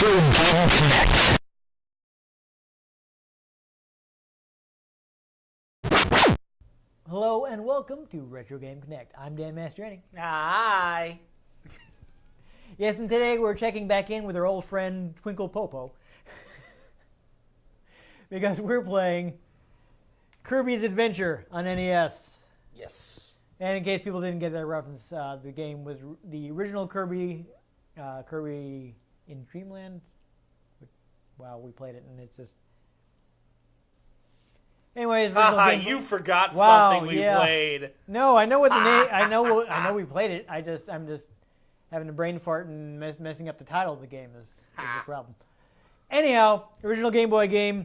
Game Connect. Hello and welcome to Retro Game Connect. I'm Dan Mastriani. Hi. Yes, and today we're checking back in with our old friend Twinkle Popo. Because we're playing Kirby's Adventure on NES. Yes. And in case people didn't get that reference, the game was the original Kirby, Kirby in Dreamland. Wow, we played it and it's just... Anyways, You forgot Wow, something we yeah. played. No, I know what the name. I know we played it. I'm just having a brain fart and messing up the title of the game is the problem. Anyhow, original Game Boy game.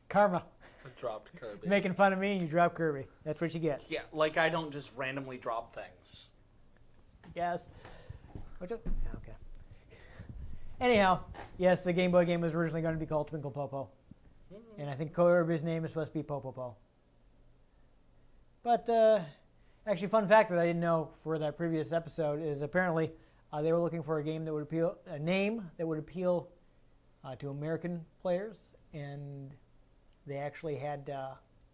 Karma, I dropped Kirby. making fun of me and you drop Kirby. That's what you get. Yeah, like I don't just randomly drop things. Yes. Okay. Anyhow, yes, the Game Boy game was originally going to be called Twinkle Popo, and I think Kirby's name is supposed to be Popopo. But actually, fun fact that I didn't know for that previous episode is apparently they were looking for a name that would appeal to American players, and they actually had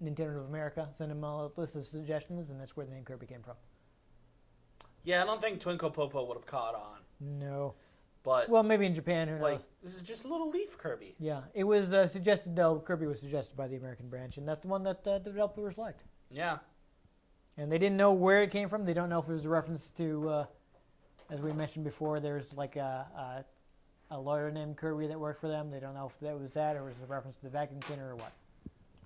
Nintendo of America send them a list of suggestions, and that's where the name Kirby came from. Yeah, I don't think Twinkle Popo would have caught on. No. But Well, maybe in Japan, who like knows? this is just a little leaf Kirby. Yeah, it was suggested, though, Kirby was suggested by the American branch, and that's the one that the developers liked. Yeah. And they didn't know where it came from. They don't know if it was a reference to, as we mentioned before, there's like a lawyer named Kirby that worked for them. They don't know if that was that or was it a reference to the vacuum cleaner or what.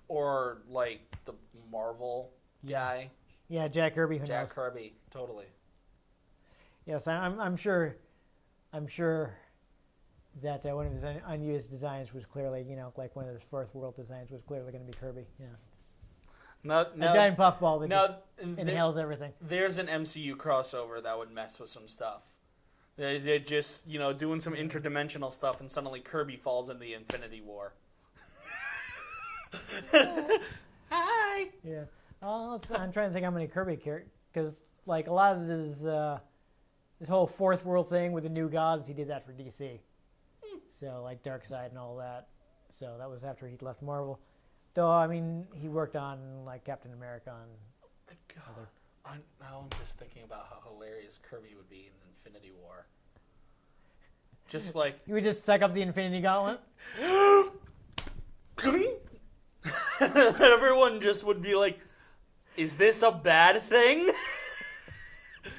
Or like the Marvel guy. Yeah, Jack Kirby, who Jack knows? Kirby, totally. Yes, I'm sure that one of his unused designs was clearly, like one of his first world designs was clearly going to be Kirby. Yeah. No, A giant puffball that no, just inhales everything. There's an MCU crossover that would mess with some stuff. They're just, doing some interdimensional stuff, and suddenly Kirby falls into the Infinity War. Hi. Yeah. I'm trying to think how many Kirby characters, because like a lot of this whole fourth world thing with the new gods, he did that for DC. So like Darkseid and all that. So that was after he left Marvel. Though I mean, he worked on like Captain America and God. Now I'm just thinking about how hilarious Kirby would be in Infinity War. Just like you would just suck up the Infinity Gauntlet. Everyone just would be like, "Is this a bad thing?"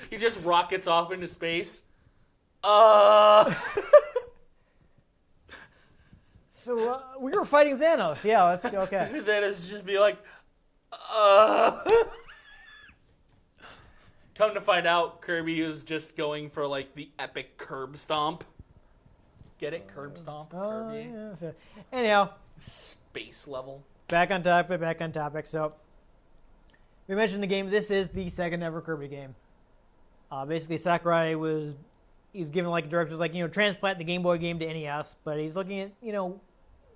He just rockets off into space. So we were fighting Thanos. Yeah, that's okay. Then it's just be like, Come to find out, Kirby was just going for like the epic curb stomp. Get it? Curb stomp? Kirby? Yeah. So, anyhow, Space level. back on topic. So we mentioned the game. This is the second ever Kirby game. Basically, Sakurai he's given like directions like transplant the Game Boy game to NES, but he's looking at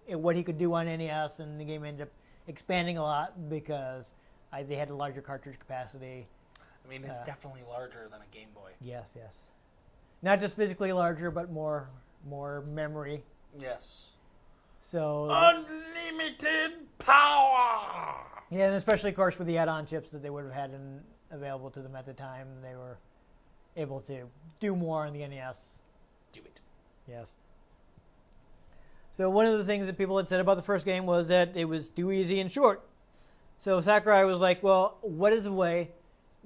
at what he could do on NES, and the game ended up expanding a lot because they had a larger cartridge capacity. I mean, it's definitely larger than a Game Boy. Yes. Not just physically larger, but more memory. Yes. So Unlimited power! yeah, and especially of course with the add-on chips that they would have had available to them at the time, they were able to do more on the NES. Do it. Yes. So one of the things that people had said about the first game was that it was too easy and short. So Sakurai was like, well, what is a way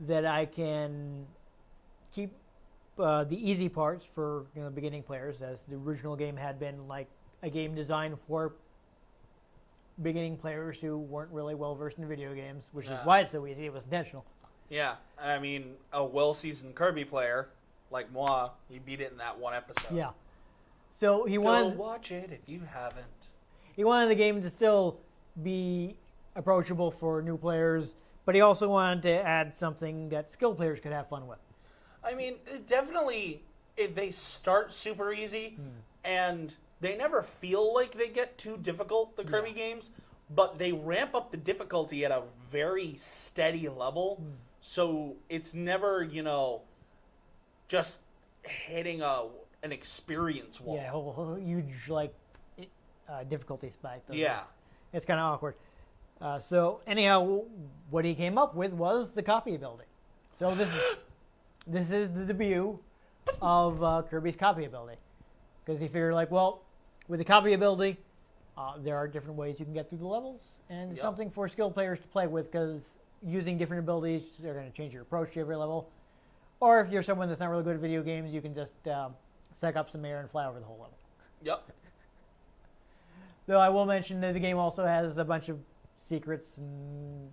that I can keep the easy parts for beginning players, as the original game had been like a game designed for beginning players who weren't really well versed in video games, which is why it's so easy. It was intentional. Yeah, I mean, a well-seasoned Kirby player like moi, we beat it in that one episode. Yeah. So he wanted Go watch it if you haven't. He wanted the game to still be approachable for new players, but he also wanted to add something that skilled players could have fun with. I mean, they start super easy, and they never feel like they get too difficult, the Kirby games, but they ramp up the difficulty at a very steady level, so it's never, just hitting an experience wall. Yeah, whole huge like difficulty spike. Yeah. It's kind of awkward. So anyhow, what he came up with was the copy ability. So this is the debut of Kirby's copy ability, because he figured like, well, with the copy ability, there are different ways you can get through the levels, and it's something for skilled players to play with, because using different abilities, they're going to change your approach to every level. Or if you're someone that's not really good at video games, you can just suck up some air and fly over the whole level. Yep. Though I will mention that the game also has a bunch of secrets and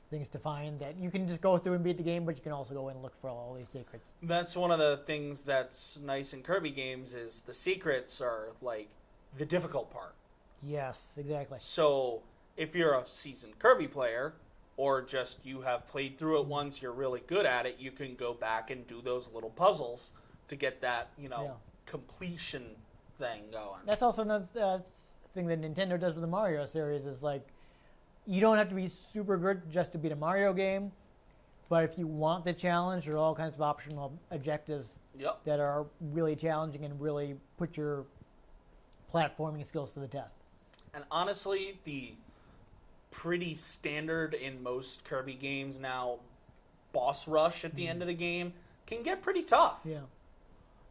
things to find that you can just go through and beat the game, but you can also go in and look for all these secrets. That's one of the things that's nice in Kirby games is the secrets are like the difficult part. Yes, exactly. So if you're a seasoned Kirby player, or just you have played through it once, you're really good at it, you can go back and do those little puzzles to get that, completion thing going. That's also another thing that Nintendo does with the Mario series is like, you don't have to be super good just to beat a Mario game, but if you want the challenge, there are all kinds of optional objectives that are really challenging and really put your platforming skills to the test. And honestly, the pretty standard in most Kirby games now, boss rush at the end of the game can get pretty tough. Yeah.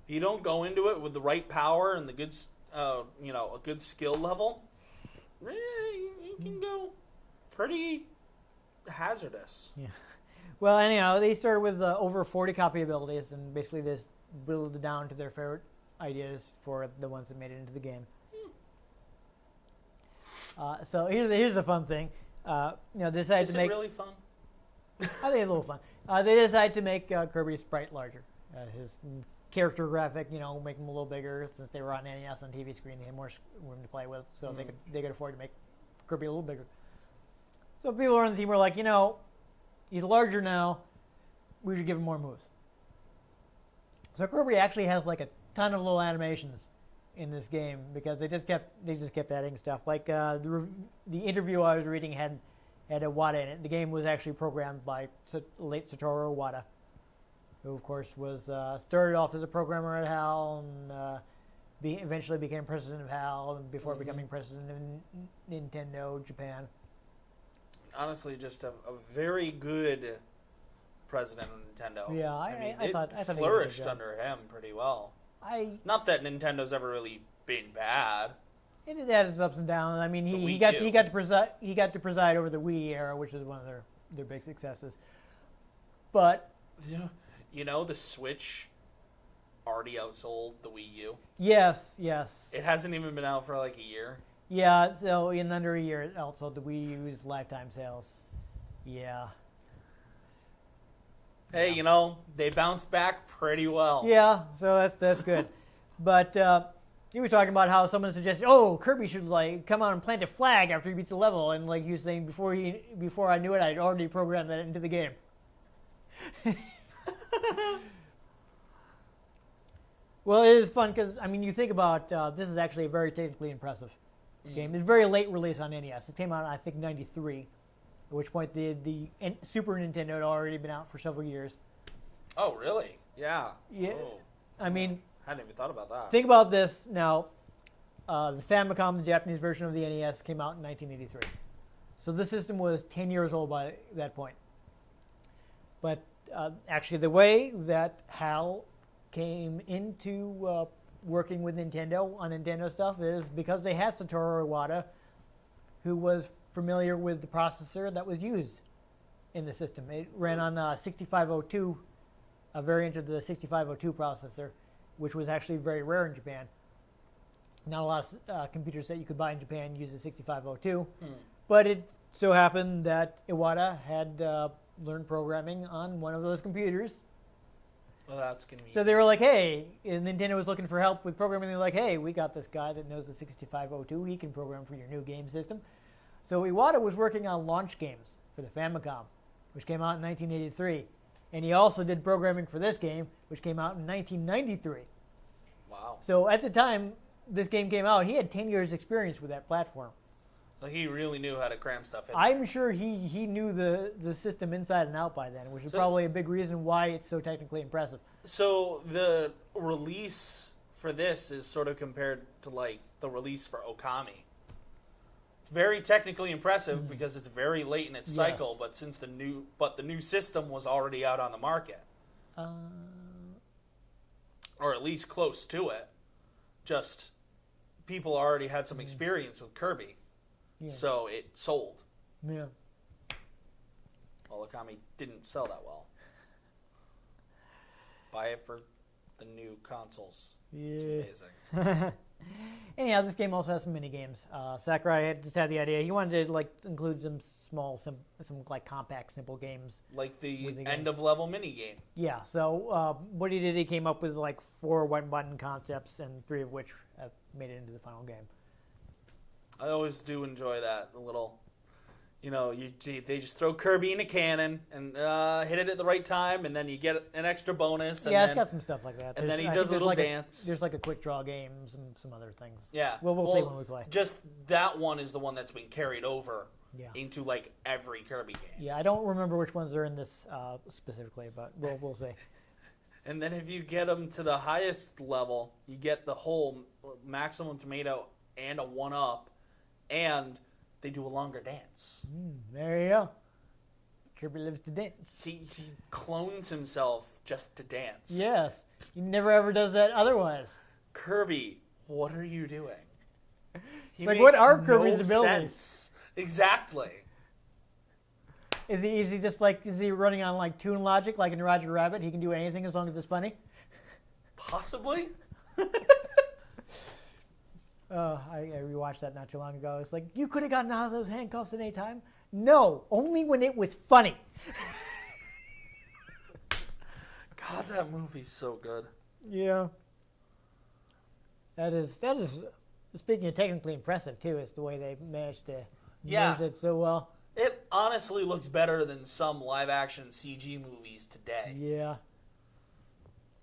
If you don't go into it with the right power and the good, a good skill level, you can go pretty hazardous. Yeah. Well, anyhow, they started with over 40 copy abilities, and basically this whittled it down to their favorite ideas for the ones that made it into the game. So here's the fun thing. They decided to make. Is it really fun? I think it's a little fun. They decided to make Kirby's sprite larger. His character graphic, make him a little bigger. Since they were on NES on TV screen, they had more room to play with, so they could afford to make Kirby a little bigger. So people on the team were like, he's larger now. We should give him more moves. So Kirby actually has like a ton of little animations in this game because they just kept adding stuff. Like the interview I was reading had Iwata in it. The game was actually programmed by late Satoru Iwata, who of course was started off as a programmer at HAL and eventually became president of HAL before becoming president of Nintendo Japan. Honestly, just a very good president of Nintendo. Yeah, I thought it he flourished did a good job. under him pretty well. Not that Nintendo's ever really been bad. It had its ups and downs. I mean, he got to preside over the Wii era, which is one of their big successes. But the Switch already outsold the Wii U. Yes. It hasn't even been out for like a year. Yeah, so in under a year, it outsold the Wii U's lifetime sales. Yeah. Hey, they bounced back pretty well. Yeah, so that's good. But you were talking about how someone suggested, Kirby should like come out and plant a flag after he beats the level, and like you were saying before I knew it, I'd already programmed that into the game. Well, it is fun because you think about this is actually a very technically impressive game. It's a very late release on NES. It came out I think '93. At which point the Super Nintendo had already been out for several years. Oh, really? Yeah. Yeah. Oh. I hadn't even thought about that. Think about this now. The Famicom, the Japanese version of the NES, came out in 1983. So the system was 10 years old by that point. But actually, the way that HAL came into working with Nintendo on Nintendo stuff is because they had Satoru Iwata, who was familiar with the processor that was used in the system. It ran on 6502, a variant of the 6502 processor, which was actually very rare in Japan. Not a lot of computers that you could buy in Japan use the 6502, but it so happened that Iwata had learned programming on one of those computers. Well, that's convenient. So they were like, hey, and Nintendo was looking for help with programming. They were like, hey, we got this guy that knows the 6502. He can program for your new game system. So Iwata was working on launch games for the Famicom, which came out in 1983. And he also did programming for this game, which came out in 1993. Wow. So at the time this game came out, he had 10 years experience with that platform. Like, he really knew how to cram stuff in. I'm sure he knew the system inside and out by then, which is probably a big reason why it's so technically impressive. So the release for this is sort of compared to like the release for Okami. It's very technically impressive because it's very late in its cycle, but since the new system was already out on the market, or at least close to it, just people already had some experience with Kirby, so it sold. Yeah. Well, Okami didn't sell that well. Buy it for the new consoles. It's amazing. Anyhow, this game also has some mini games. Sakurai just had the idea. He wanted to like include some small, some like compact, simple games. Like the end of level mini game. Yeah. So what he did, he came up with like 4 one-button concepts, and 3 of which have made it into the final game. I always do enjoy that. The little, they just throw Kirby in a cannon and hit it at the right time, and then you get an extra bonus. And it's got some stuff like that. And then he does a little dance. There's like a quick draw game, some other things. Yeah. We'll see when we play. Just that one is the one that's been carried over into like every Kirby game. Yeah, I don't remember which ones are in this specifically, but we'll see. And then if you get them to the highest level, you get the whole maximum tomato and a 1-up, and they do a longer dance. There you go. Kirby lives to dance. He clones himself just to dance. Yes. He never ever does that otherwise. Kirby, what are you doing? Like, what are Kirby's abilities? Sense. Exactly. Is he running on like Toon Logic like in Roger Rabbit? He can do anything as long as it's funny? Possibly. I rewatched that not too long ago. It's like, you could have gotten out of those handcuffs at any time. No, only when it was funny. God, that movie's so good. Yeah. That is. Speaking of technically impressive too, is the way they managed to use it so well. It honestly looks better than some live-action CG movies today. Yeah.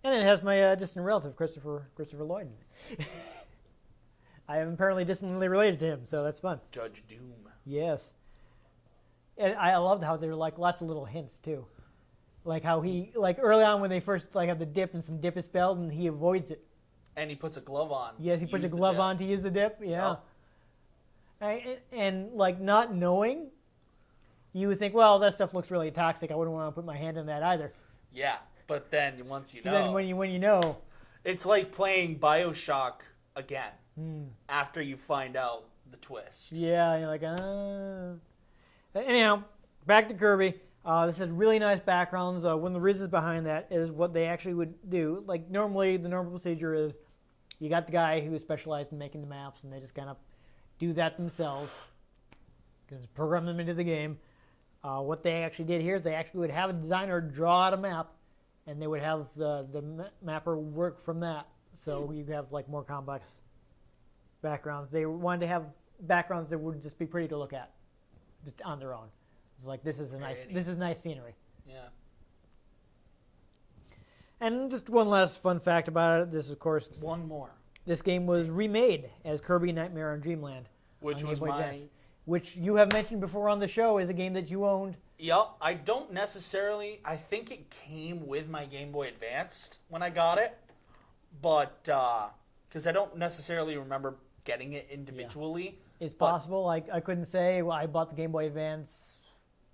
And it has my distant relative, Christopher Lloyd, in it. I am apparently distantly related to him, so that's fun. Judge Doom. Yes. And I loved how there were like lots of little hints too, like how he early on when they first like have the dip and some dip is spelled and he avoids it. And he puts a glove on. Yes, he puts a glove on to use the dip. Yeah. Oh. And like not knowing, you would think, well, that stuff looks really toxic. I wouldn't want to put my hand in that either. Yeah, but then once you know, then when you know, it's like playing BioShock again after you find out the twist. Yeah, you're like, Anyhow, back to Kirby. This has really nice backgrounds. One of the reasons behind that is what they actually would do. Like normally, the normal procedure is you got the guy who is specialized in making the maps, and they just kind of do that themselves. Just program them into the game. What they actually did here is they actually would have a designer draw out a map, and they would have the mapper work from that. So you have like more complex backgrounds. They wanted to have backgrounds that would just be pretty to look at, just on their own. It's like this is nice scenery. Yeah. And just one last fun fact about it. This, of course, one more. This game was remade as Kirby Nightmare on Dreamland, which was which you have mentioned before on the show is a game that you owned. Yep, I don't necessarily. I think it came with my Game Boy Advance when I got it, but because I don't necessarily remember getting it individually. Yeah. It's possible. I couldn't say. Well, I bought the Game Boy Advance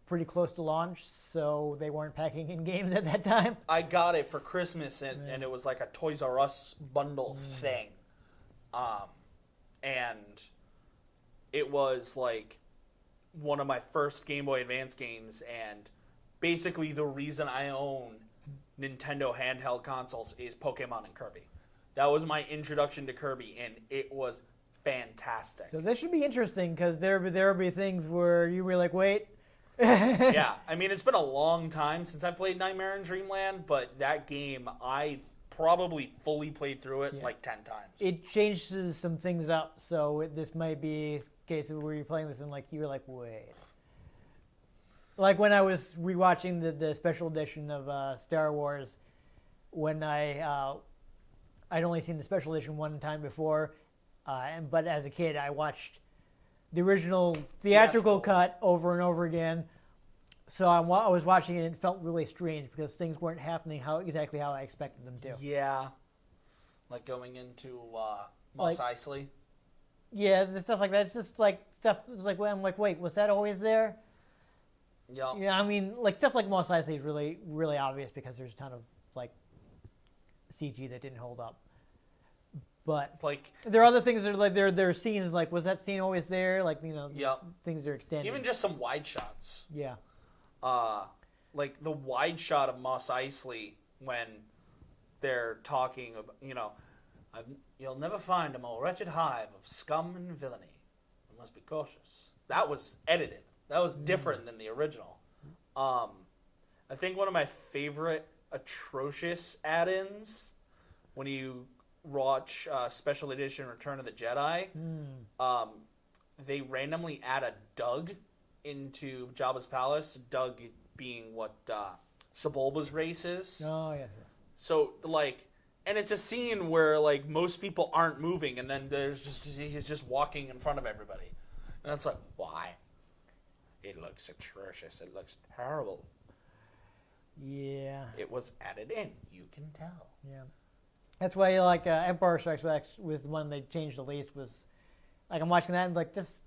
pretty close to launch, so they weren't packing in games at that time. I got it for Christmas, and it was like a Toys R Us bundle thing. And it was like one of my first Game Boy Advance games, and basically the reason I own Nintendo handheld consoles is Pokemon and Kirby. That was my introduction to Kirby, and it was fantastic. So this should be interesting, because there will be things where you were like, wait. Yeah, I mean, it's been a long time since I played Nightmare on Dreamland, but that game, I probably fully played through it like 10 times. It changes some things up, so this might be a case of where you're playing this and like you were like, wait. Like when I was rewatching the special edition of Star Wars, when I'd only seen the special edition one time before, but as a kid I watched the original theatrical cut over and over again. So I was watching it and it felt really strange because things weren't happening exactly how I expected them to. Yeah. Like going into Mos Eisley. Yeah, the stuff like that. It's just like stuff. It's like I'm like, wait, was that always there? Yeah. Yeah, I mean, like stuff like Mos Eisley is really, really obvious because there's a ton of like CG that didn't hold up. But Like there are other things that are like there are scenes like, was that scene always there? Like, you know, things are extended. even just some wide shots. Yeah. Like the wide shot of Mos Eisley when they're talking about, you know, you'll never find a more wretched hive of scum and villainy. You must be cautious. That was edited. That was different than the original. I think one of my favorite atrocious add-ins when you watch Special Edition Return of the Jedi, they randomly add a Doug into Jabba's palace. Doug being what Sebulba's race is. Oh, yes. So, like, and it's a scene where, like, most people aren't moving, and then he's just walking in front of everybody. And it's like, why? It looks atrocious. It looks terrible. Yeah. It was added in. You can tell. Yeah. That's why, like, Empire Strikes Back was the one they changed the least. Was like, I'm watching that and like, this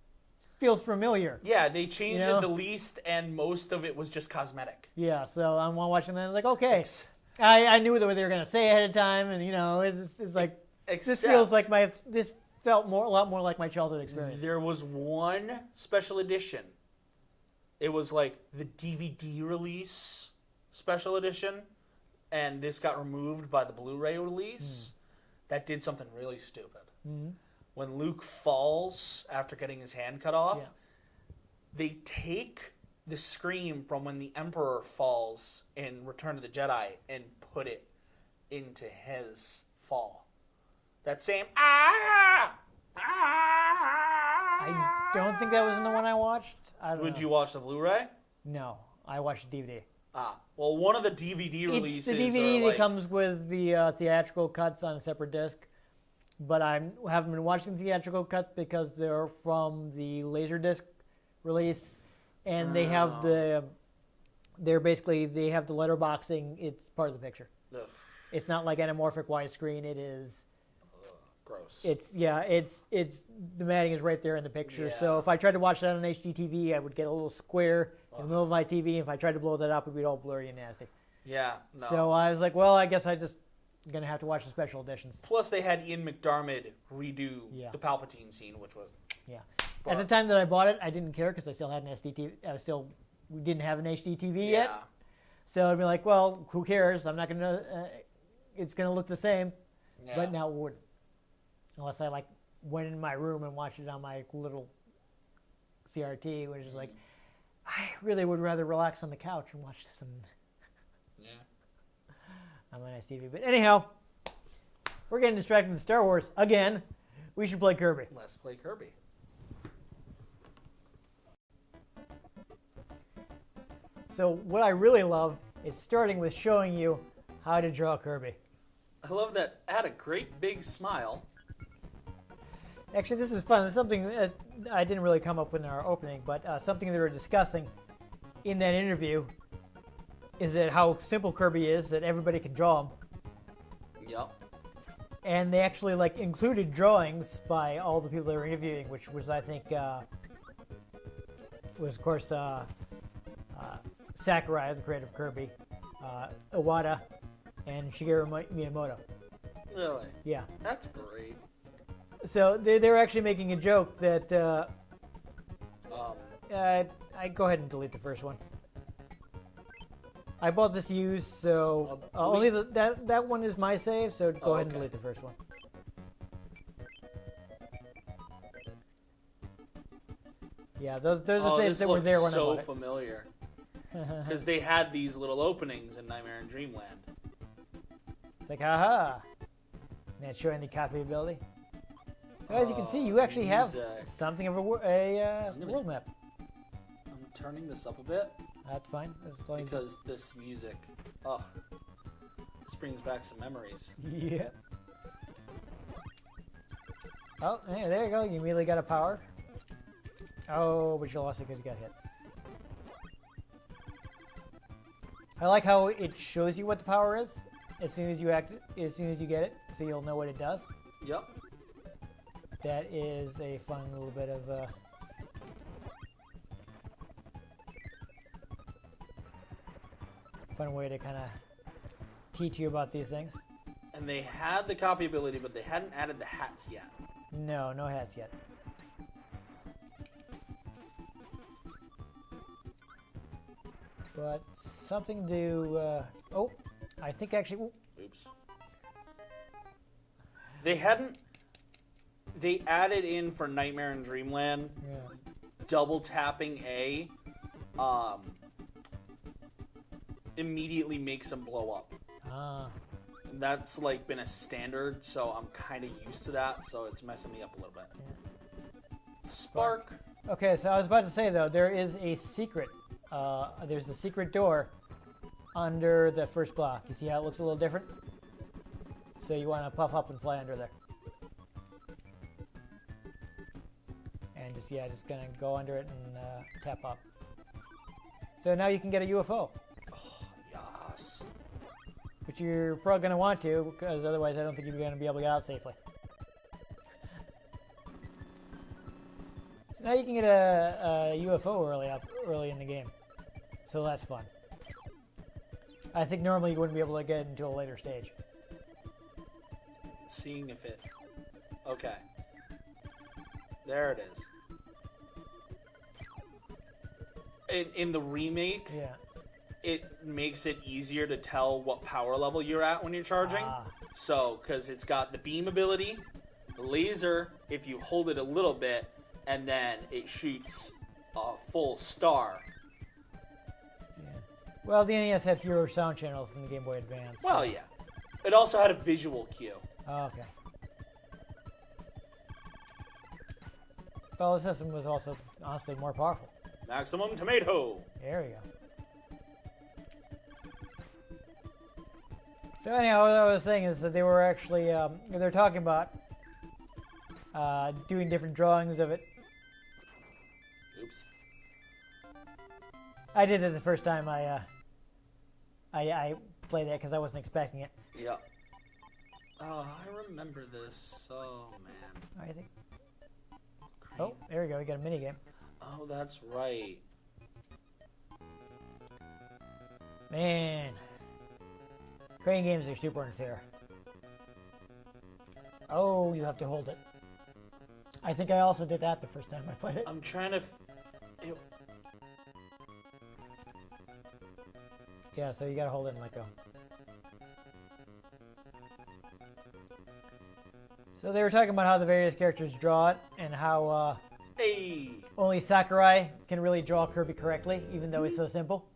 feels familiar. Yeah, they changed it the least, and most of it was just cosmetic. Yeah, so I'm watching that and it's like, okay. I knew what they were going to say ahead of time, and, you know, it's like, this feels like this felt a lot more like my childhood experience. There was one special edition. It was like the DVD release special edition, and this got removed by the Blu-ray release. That did something really stupid. When Luke falls after getting his hand cut off, they take the scream from when the Emperor falls in Return of the Jedi and put it into his fall. That same I don't think that was in the one I watched. Would you watch the Blu-ray? No, I watched the DVD. Well, one of the DVD releases. It's the DVD that comes with the theatrical cuts on a separate disc. But I haven't been watching the theatrical cuts because they're from the Laserdisc release, and they have they have the letterboxing. It's part of the picture. Ugh. It's not like anamorphic widescreen. It is. Gross. It's the matting is right there in the picture. Yeah. So if I tried to watch that on HDTV, I would get a little square in the middle of my TV. And if I tried to blow that up, it would be all blurry and nasty. Yeah. No. So I was like, well, I guess I just gonna have to watch the special editions. Plus, they had Ian McDiarmid redo the Palpatine scene, which was At the time that I bought it, I didn't care because I still had an SDTV. We didn't have an HDTV yet. So I'd be like, well, who cares? I'm not gonna. It's gonna look the same, but now it wouldn't, unless I like went in my room and watched it on my little CRT, which is like, I really would rather relax on the couch and watch this on my nice TV. But anyhow, we're getting distracted with Star Wars again. We should play Kirby. Let's play Kirby. So what I really love is starting with showing you how to draw Kirby. I love that. I had a great big smile. Actually, this is fun. It's something that I didn't really come up with in our opening, but something they were discussing in that interview is that how simple Kirby is, that everybody can draw him. Yep. And they actually included drawings by all the people they were interviewing, which was, I think, was of course Sakurai, the creator of Kirby, Iwata, and Shigeru Miyamoto. Really? Yeah. That's great. So they were actually making a joke that I go ahead and delete the first one. I bought this used, so only that one is my save. So go ahead and delete the first one. Yeah, those are saves that were there when I bought it. So familiar. Because they had these little openings in Nightmare in Dreamland. It's like, haha. And it's showing the copyability. So as you can see, you actually have something of a world map. I'm turning this up a bit. That's fine. Because this music, this brings back some memories. Yeah. Oh, there you go. You immediately got a power. Oh, but you lost it because you got hit. I like how it shows you what the power is as soon as you get it, so you'll know what it does. Yep. That is a fun little bit of fun way to kind of teach you about these things. And they had the copy ability, but they hadn't added the hats yet. No, no hats yet. But something to. Oh, I think actually. Ooh. Oops. They hadn't. They added in for Nightmare in Dreamland. Yeah. Double tapping A. Immediately makes them blow up. Ah. And that's like been a standard, so I'm kind of used to that. So it's messing me up a little bit. Yeah. Spark. Okay, so I was about to say though, there is a secret. There's a secret door under the first block. You see how it looks a little different? So you want to puff up and fly under there. And just gonna go under it and tap up. So now you can get a UFO. Oh, yes. Which you're probably gonna want to, because otherwise I don't think you're gonna be able to get out safely. So now you can get a UFO early in the game. So that's fun. I think normally you wouldn't be able to get it until a later stage. Seeing if it. Okay. There it is. In the remake, Yeah. it makes it easier to tell what power level you're at when you're charging. Ah. So, because it's got the beam ability, the laser, if you hold it a little bit, and then it shoots a full star. Yeah. Well, the NES had fewer sound channels than the Game Boy Advance. Well, yeah. It also had a visual cue. Oh, okay. Well, the system was also, honestly, more powerful. Maximum tomato. There we go. So anyhow, what I was saying is that they were actually, they're talking about doing different drawings of it. Oops. I did it the first time I played it because I wasn't expecting it. Yeah. Oh, I remember this. Oh, man. I think. Oh, there we go. We got a mini game. Oh, that's right. Man, crane games are super unfair. Oh, you have to hold it. I think I also did that the first time I played it. I'm trying to... Yeah, so you gotta hold it and let go. So they were talking about how the various characters draw it and how Hey! only Sakurai can really draw Kirby correctly, even though he's so simple.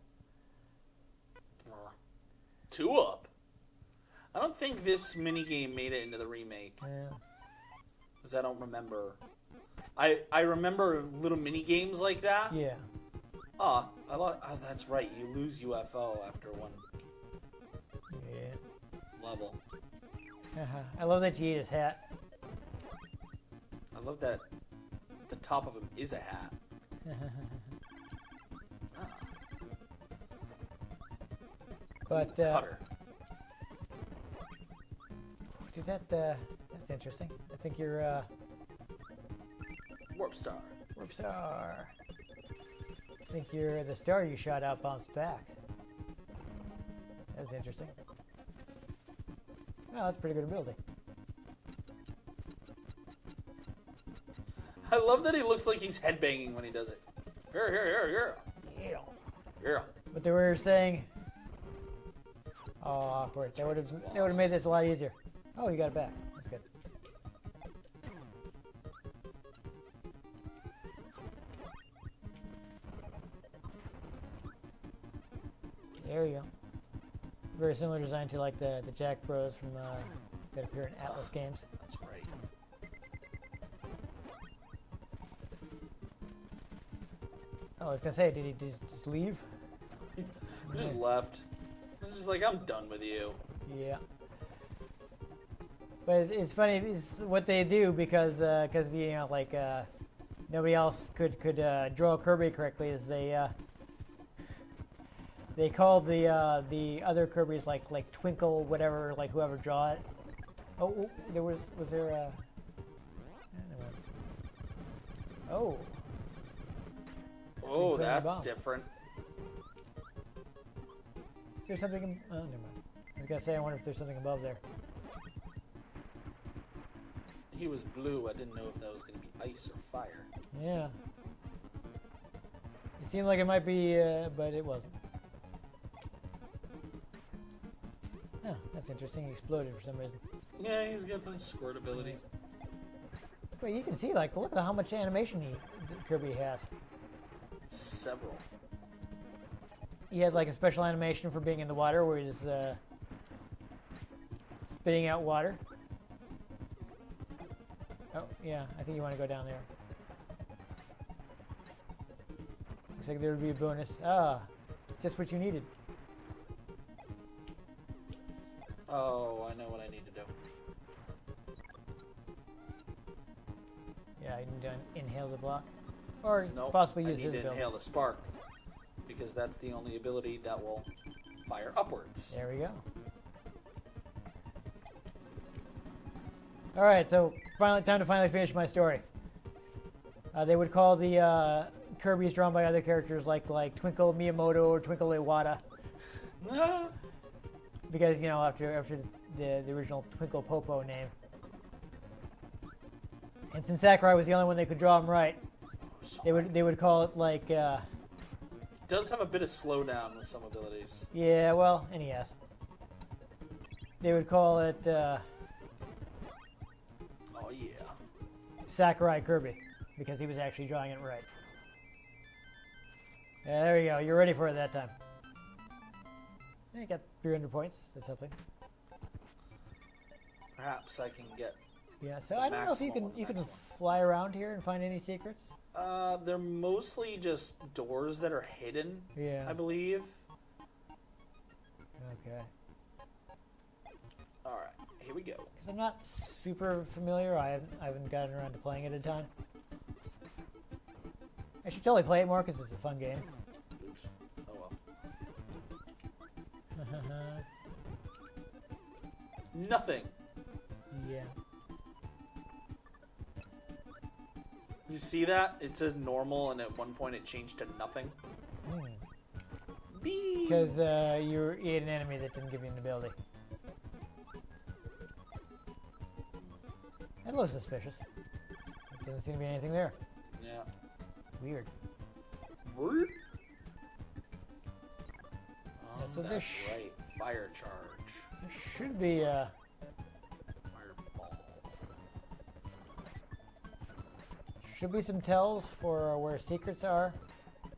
2-up. I don't think this minigame made it into the remake. Yeah. Because I don't remember. I remember little mini games like that. Yeah. Oh, that's right. You lose UFO after one Yeah. level. I love that you ate his hat. I love that the top of him is a hat. But Cutter. dude, that's interesting. I think you're Warp Star. Warp Star. I think you're the star you shot out bounced back. That was interesting. Oh, that's pretty good ability. I love that he looks like he's headbanging when he does it. Yeah. Yeah. But they were saying, oh, awkward. They would have made this a lot easier. Oh, you got it back. That's good. There you go. Very similar design to like the Jack Bros from that appear in Atlas games. That's right. Oh, I was gonna say, did he just leave? He just left. He's just like, I'm done with you. Yeah. But it's funny it's what they do because you know like nobody else could draw Kirby correctly, is they called the other Kirbys like Twinkle, whatever, like whoever draw it. Oh, was there a? Oh. Oh, Green that's bomb. different. Is there something? Oh, never mind. I was gonna say, I wonder if there's something above there. He was blue. I didn't know if that was going to be ice or fire. Yeah. It seemed like it might be, but it wasn't. Oh, that's interesting. He exploded for some reason. Yeah, he's got the squirt abilities. But you can see, like, look at how much animation Kirby has. Several. He had like a special animation for being in the water, where he's spitting out water. Oh, yeah, I think you want to go down there. Looks like there would be a bonus. Ah, just what you needed. Oh, I know what I need to do. Yeah, you need to inhale the block. Or Nope, possibly I use need his to ability. inhale the spark, because that's the only ability that will fire upwards. There we go. All right, so finally, time to finally finish my story. They would call the Kirby's drawn by other characters like Twinkle Miyamoto or Twinkle Iwata, Ah, because after the original Twinkle Popo name. And since Sakurai was the only one that could draw him right, they would call it like does have a bit of slowdown with some abilities. yeah, well, NES. They would call it Oh yeah. Sakurai Kirby, because he was actually drawing it right. Yeah, there you go. You're ready for it that time. Yeah, you got 300 points. That's something. Perhaps I can get. Yeah. So I don't know if you can maximum. fly around here and find any secrets. They're mostly just doors that are hidden, Yeah. I believe. Okay. All right, here we go. Because I'm not super familiar. I haven't gotten around to playing it a ton. I should totally play it more because it's a fun game. Oops. Oh well. Nothing. Yeah. Did you see that? It says normal, and at one point it changed to nothing. Bee. Because you ate an enemy that didn't give you an ability. That looks suspicious. Doesn't seem to be anything there. Yeah. Weird. Word? Yeah, so that's right. Fire charge. There should be Fireball. some tells for where secrets are.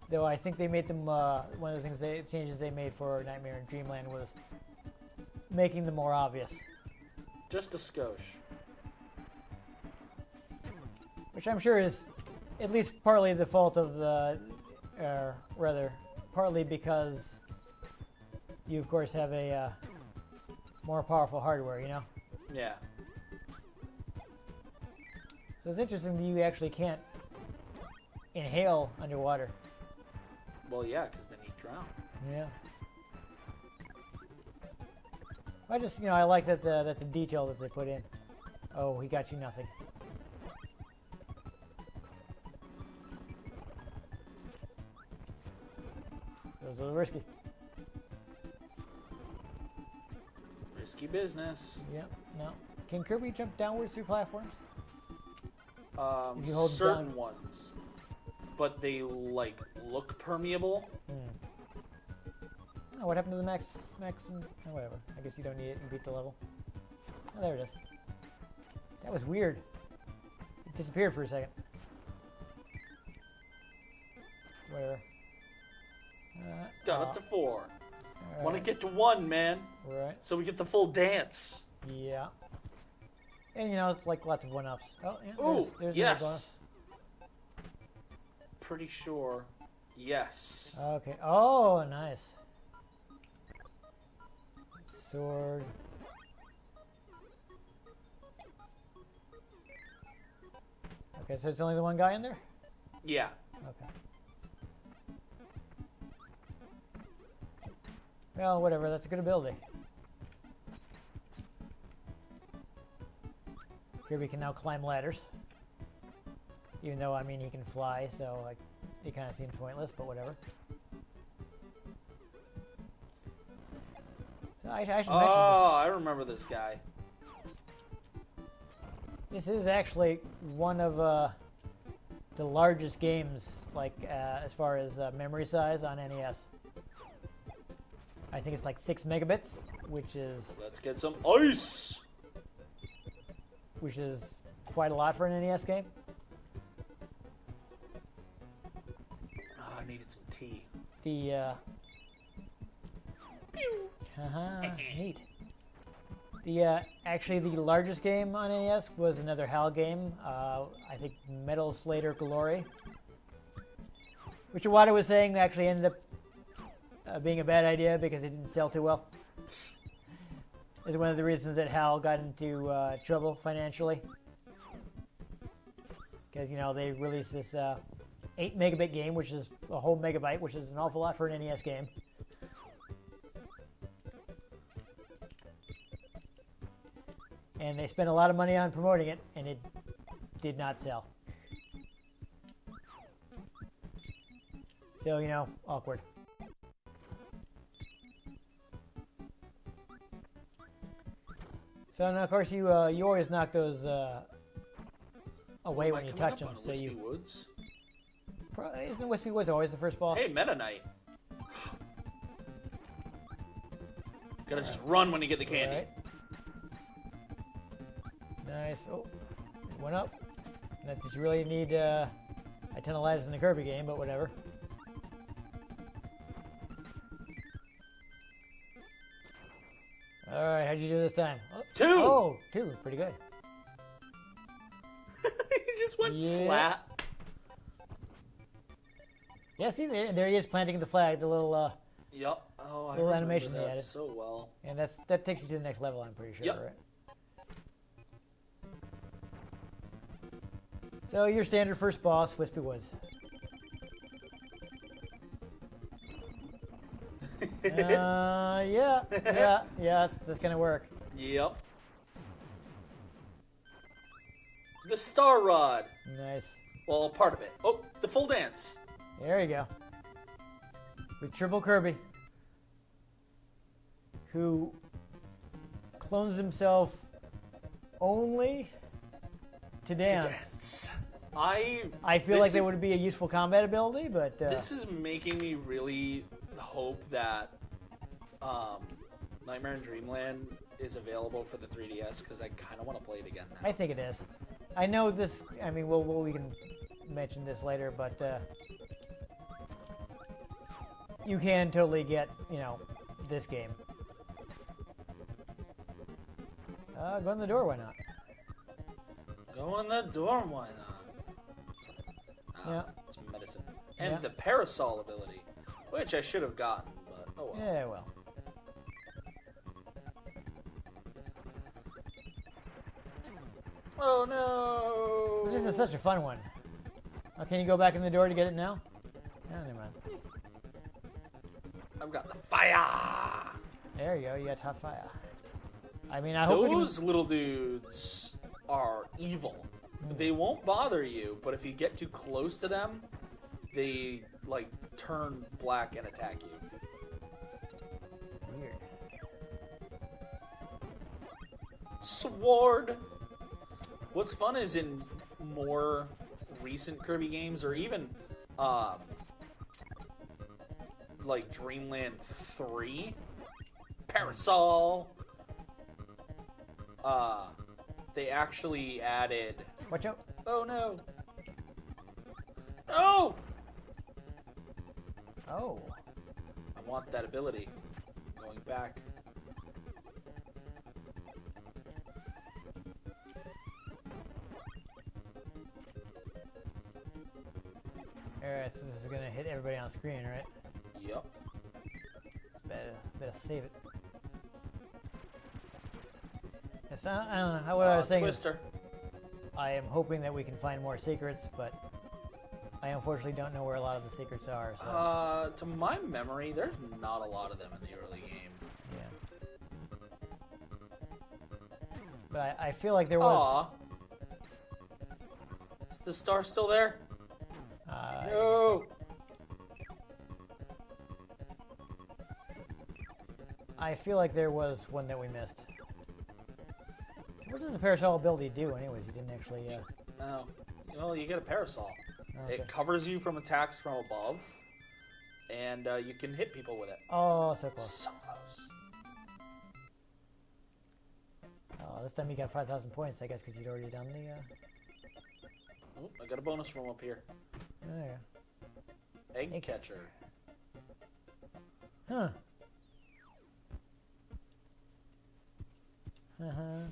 Though I think they made them. One of the changes they made for Nightmare in Dreamland was making them more obvious, Just a skosh. which I'm sure is at least partly the fault of the, rather, partly because you of course have a more powerful hardware, you know. Yeah. So it's interesting that you actually can't inhale underwater. Well, yeah, because then you drown. Yeah. I just, I like that that's a detail that they put in. Oh, he got you nothing. That was a little risky. Risky business. Yep. No. Can Kirby jump downwards through platforms? If you hold Certain down- ones, but they look permeable. Oh, what happened to the max? Oh, whatever. I guess you don't need it. You beat the level. Oh, there it is. That was weird. It disappeared for a second. Whatever. Got up to 4. all Want to right. get to 1, man, Right. so we get the full dance. Yeah. And it's like lots of 1-ups. Oh, yeah. Ooh, There's yes. another bonus. Pretty sure. Yes. Okay. Oh, nice. Sword. Okay, so it's only the one guy in there? Yeah. Okay. Well, whatever. That's a good ability. Kirby can now climb ladders. Even though, I mean, he can fly, so it kind of seems pointless, but whatever. So I should mention this. Oh, I remember this guy. This is actually one of the largest games, like as far as memory size on NES. I think it's like 6 megabits, which is Let's get some ice. quite a lot for an NES game. Oh, I needed some tea. The neat. The actually the largest game on NES was another HAL game. I think Metal Slayer Glory, which Iwata was saying actually ended up being a bad idea because it didn't sell too well. It's one of the reasons that HAL got into trouble financially. Because, they released this 8 megabit game, which is a whole megabyte, which is an awful lot for an NES game. And they spent a lot of money on promoting it, and it did not sell. So, awkward. So now, of course, you always knock those away when you touch them. So Wispy Woods? Isn't Wispy Woods always the first boss? Hey, Meta Knight. Gotta just run when you get the candy. Right. Nice. Oh, it went up. Not that you really need a ton of lives in the Kirby game, but whatever. All right, how'd you do this time? Oh, 2! Oh, 2. Pretty good. He just went flat. Yeah, see, there he is planting the flag, the little, Yep. Oh, I little remember animation they that added. so well. And that takes you to the next level, I'm pretty sure, Yep. right? So your standard first boss, Wispy Woods. Yeah, that's gonna work. Yep. The Star Rod. Nice. Well, part of it. Oh, the full dance. There you go. With Triple Kirby, who clones himself only to dance. I feel like there would be a useful combat ability, but this is making me really hope that Nightmare in Dreamland is available for the 3DS because I kind of want to play it again now. I think it is. I know this. I mean, we can mention this later, but you can totally get this game. Go in the door. Why not? Go in the door, why not? Yeah. It's medicine. And Yeah. the parasol ability, which I should have gotten, but oh well. Yeah, well. Oh no! This is such a fun one. Oh, can you go back in the door to get it now? No, never mind. I've got the fire! There you go. You got hot fire. I mean, I hope we can... Those little dudes are evil. They won't bother you, but if you get too close to them, they like turn black and attack you. Weird. Sword. What's fun is in more recent Kirby games, or even like Dreamland 3, Parasol. They actually added. Watch out. Oh no! No! Oh. I want that ability. Going back. Alright, so this is going to hit everybody on screen, right? Yep. Better save it. Yes, I don't know. What I was saying Twister. is I am hoping that we can find more secrets, but I unfortunately don't know where a lot of the secrets are. So. To my memory, there's not a lot of them in the early game. Yeah. But I feel like there was. Aw. Is the star still there? No. I feel like there was one that we missed. What does the parasol ability do, anyways? You didn't actually. No. Well, you get a parasol. Okay. It covers you from attacks from above, and you can hit people with it. Oh, so close. So close. Oh, this time you got 5,000 points, I guess, because you'd already done the. Oh, I got a bonus from up here. There. Egg catcher. Huh. Uh-huh.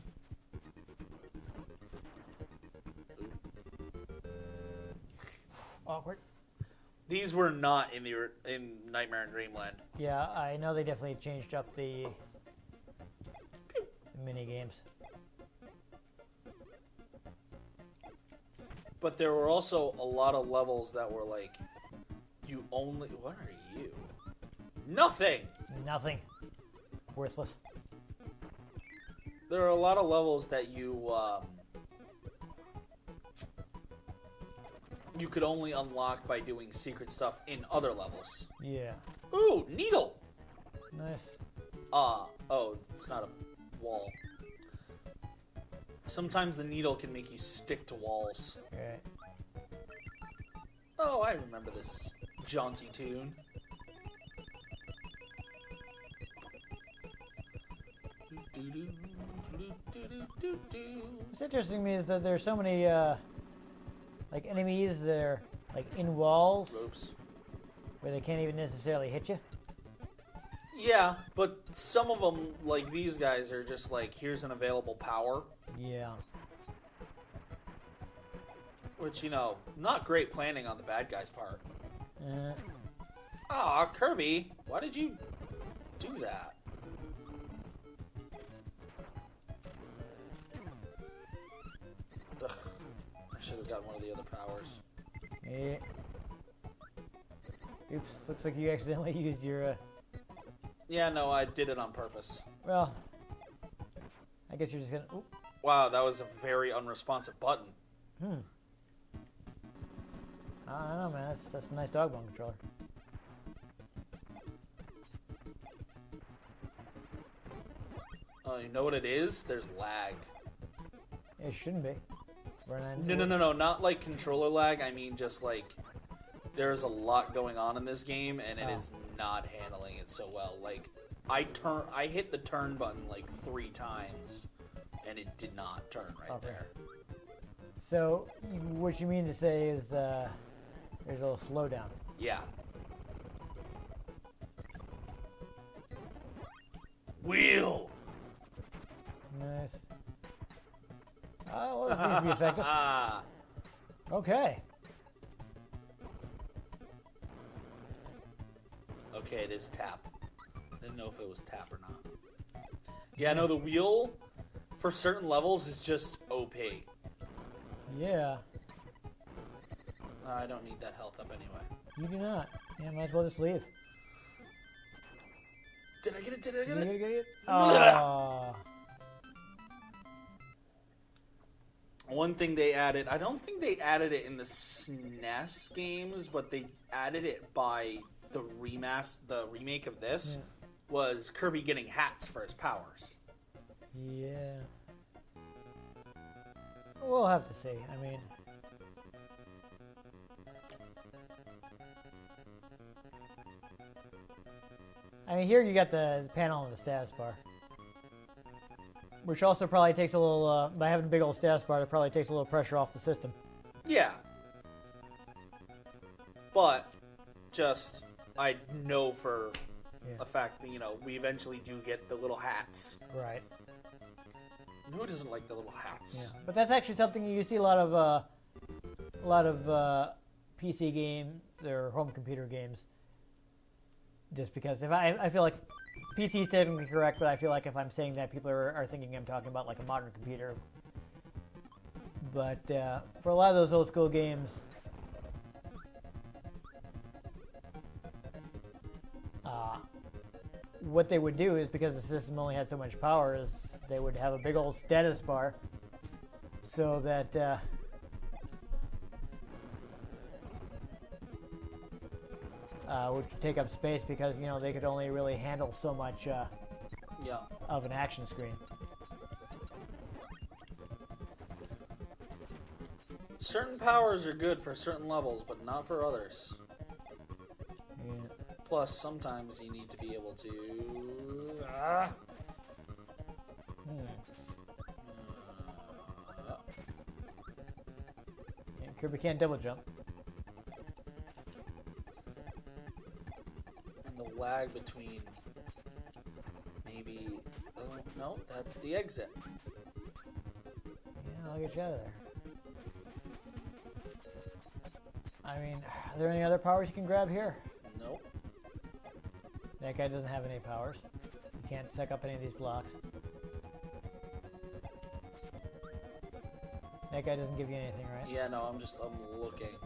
Awkward. These were not in Nightmare in Dreamland. Yeah, I know they definitely changed up the mini games. But there were also a lot of levels that were like, you only... What are you? Nothing! Nothing. Worthless. There are a lot of levels that you could only unlock by doing secret stuff in other levels. Yeah. Ooh, needle! Nice. Oh, it's not a wall. Sometimes the needle can make you stick to walls. Alright. Oh, I remember this jaunty tune. What's interesting to me is that there's so many like enemies that are like in walls Ropes. where they can't even necessarily hit you. Yeah, but some of them, like these guys, are just like, here's an available power. Yeah. Which, you know, not great planning on the bad guy's part. Uh, Aw, Kirby, why did you do that? Ugh, I should have gotten one of the other powers. yeah. Oops, looks like you accidentally used your, Yeah, no, I did it on purpose. well, I guess you're just gonna, ooh. Wow, that was a very unresponsive button. I don't know, man, that's a nice dog bone controller. Oh, you know what it is? There's lag. It shouldn't be. No, not like controller lag. I mean just like there's a lot going on in this game and it is not handling it so well. Like I hit the turn button like 3 times and it did not turn right there. So, what you mean to say is there's a little slowdown. Yeah. Wheel. Nice. Oh, well, this seems to be effective. Okay. Okay, it is tap. Didn't know if it was tap or not. Yeah, no, the wheel for certain levels is just OP. Yeah. I don't need that health up anyway. You do not. Yeah, might as well just leave. Did I get it? Did I get it? You get it? Oh. One thing they added, I don't think they added it in the SNES games, but they added it by the remake of this, was Kirby getting hats for his powers. Yeah. We'll have to see. I mean, here you got the panel and the status bar. Which also probably takes a little, by having a big old status bar, it probably takes a little pressure off the system. Yeah. But, just, I know for a fact that, you know, we eventually do get the little hats. Right. Who doesn't like the little hats? Yeah. But that's actually something you see a lot of PC games or home computer games. Just because if I feel like PC is technically correct, but I feel like if I'm saying that, people are thinking I'm talking about like a modern computer. But for a lot of those old school games, what they would do is, because the system only had so much power, is they would have a big old status bar, so that which would take up space, because they could only really handle so much of an action screen. Certain powers are good for certain levels, but not for others. Yeah. Plus, sometimes you need to be able to... Yeah, Kirby can't double jump. And the lag between... Maybe... Oh, no, that's the exit. Yeah, I'll get you out of there. I mean, are there any other powers you can grab here? Nope. That guy doesn't have any powers. You can't suck up any of these blocks. That guy doesn't give you anything, right? Yeah, no, I'm looking.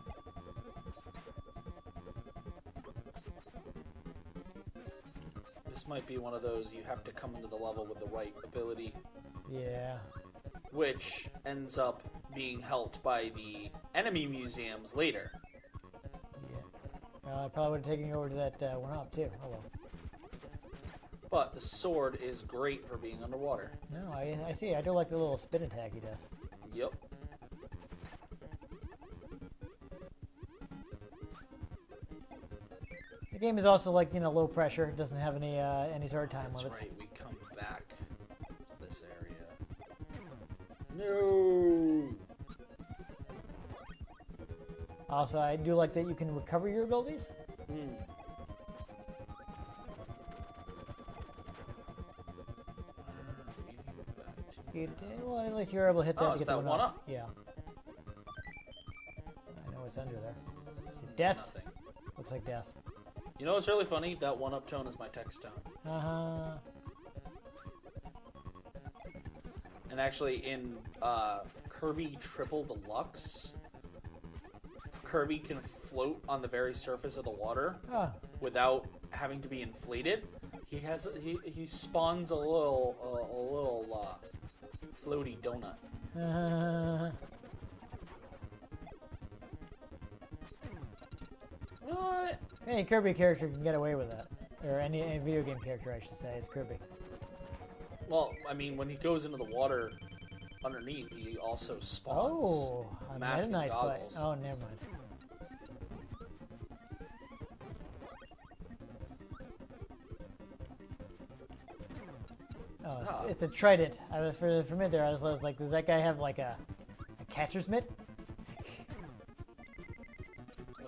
This might be one of those you have to come into the level with the right ability. Yeah. Which ends up being helped by the enemy museums later. I probably would have taken you over to that one up too. Oh well. But the sword is great for being underwater. No, I see. I do like the little spin attack he does. Yep. The game is also like low pressure. It doesn't have any sort of time limits. That's right. We come back this area. No. Also, I do like that you can recover your abilities. Well, at least you're able to hit that to is get that the one up? Yeah. I know what's under there. Death? Nothing. Looks like death. You know what's really funny? That one-up tone is my text tone. Uh-huh. And actually, in Kirby Triple Deluxe, Kirby can float on the very surface of the water without having to be inflated. He spawns a little floaty donut. What? Any Kirby character can get away with that, or any video game character, I should say. It's Kirby. Well, I mean, when he goes into the water underneath, he also spawns a massive Meta Knight fight. goggles. Oh, never mind. Oh, it's a trident. I was for a minute there. I was like, does that guy have like a catcher's mitt?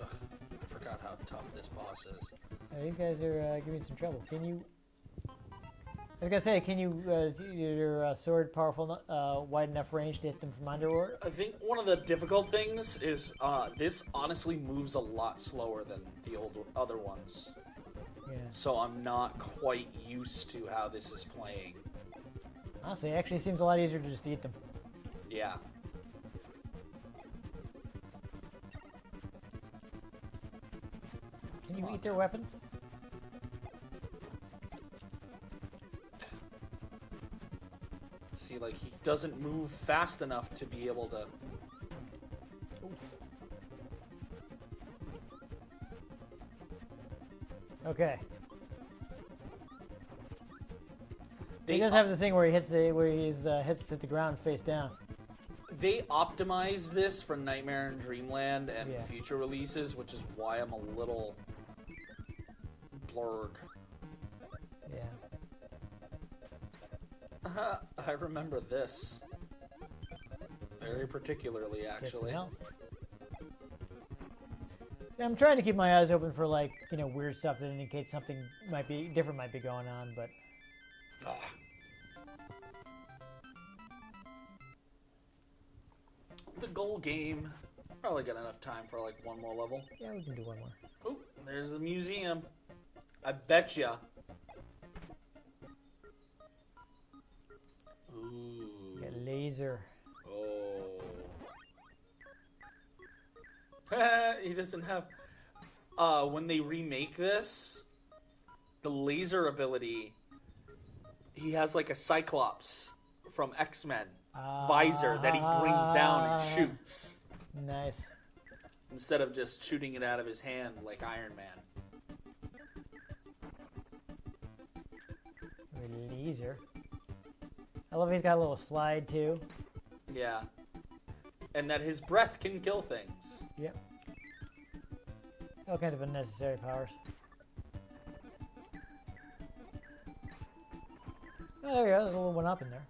Ugh, I forgot how tough this boss is. These guys are giving me some trouble. Can you? I was gonna say, can you your sword powerful wide enough range to hit them from underwater? I think one of the difficult things is this honestly moves a lot slower than the other ones. Yeah. So I'm not quite used to how this is playing. Honestly, it actually seems a lot easier to just eat them. Yeah. Can you eat their weapons? See, like, he doesn't move fast enough to be able to... Oof. Okay. He does have the thing where he hits hits the ground face down. They optimized this for Nightmare and Dreamland and Yeah. future releases, which is why I'm a little blurred. Yeah. I remember this very particularly, Get some actually. health. See, I'm trying to keep my eyes open for weird stuff that indicates something might be going on, but. Ah. The goal game. Probably got enough time for like one more level. Yeah, we can do one more. Oh, there's the museum. I betcha. Ooh. Get laser. Oh. He doesn't have. When they remake this, the laser ability, he has like a Cyclops from X-Men visor that he brings down and shoots. Nice. Instead of just shooting it out of his hand like Iron Man. Laser. I love he's got a little slide too. Yeah. And that his breath can kill things. Yep. All kinds of unnecessary powers. Oh, there you go. There's a little one up in there.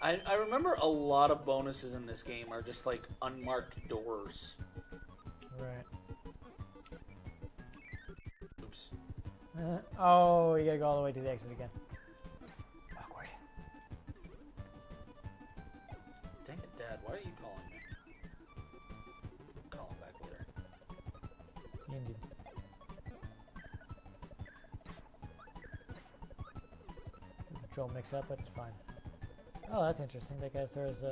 I remember a lot of bonuses in this game are just like unmarked doors. Right. Oops. Oh, you gotta go all the way to the exit again. Awkward. Dang it, Dad. Why are you calling me? Call him back later. Indeed. The control mix up, but it's fine. Oh, that's interesting. That guy throws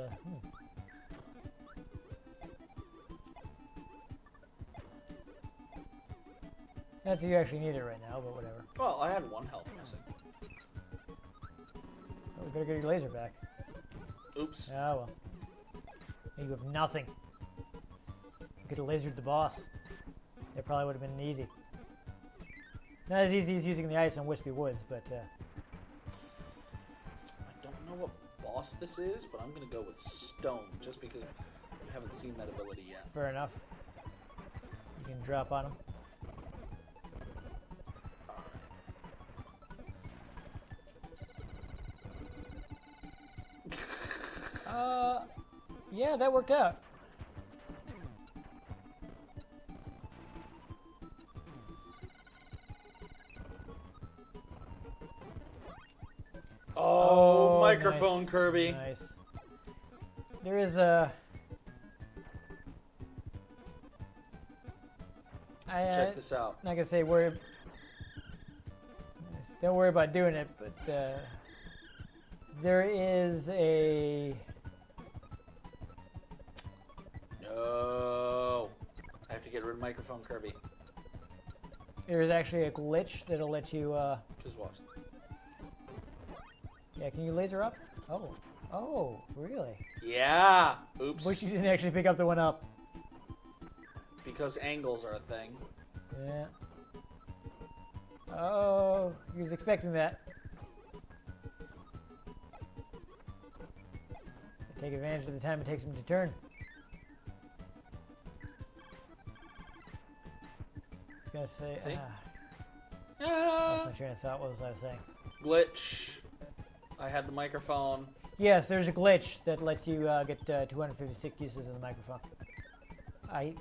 Not that you actually need it right now, but whatever. Well, I had one health missing. Oh, we better get your laser back. Oops. Ah, well. You have nothing. You could have lasered the boss. That probably would have been easy. Not as easy as using the ice on Wispy Woods, but I don't know what boss this is, but I'm going to go with Stone, just because I haven't seen that ability yet. fair enough. You can drop on him. Yeah, that worked out. Oh, microphone, nice. Kirby. Nice. There is a... Check this out. Not gonna say worry. Don't worry about doing it, but there is a... No. I have to get rid of microphone, Kirby. There is actually a glitch that'll let you... Just watch. Yeah, can you laser up? Oh. Oh, really? Yeah. Oops. Wish you didn't actually pick up the one up. Because angles are a thing. Yeah. Oh, he was expecting that. Take advantage of the time it takes him to turn. I was gonna say... See? Lost my train of thought. What was I saying? Glitch. I had the microphone. Yes, there's a glitch that lets you get 256 uses of the microphone. Nice.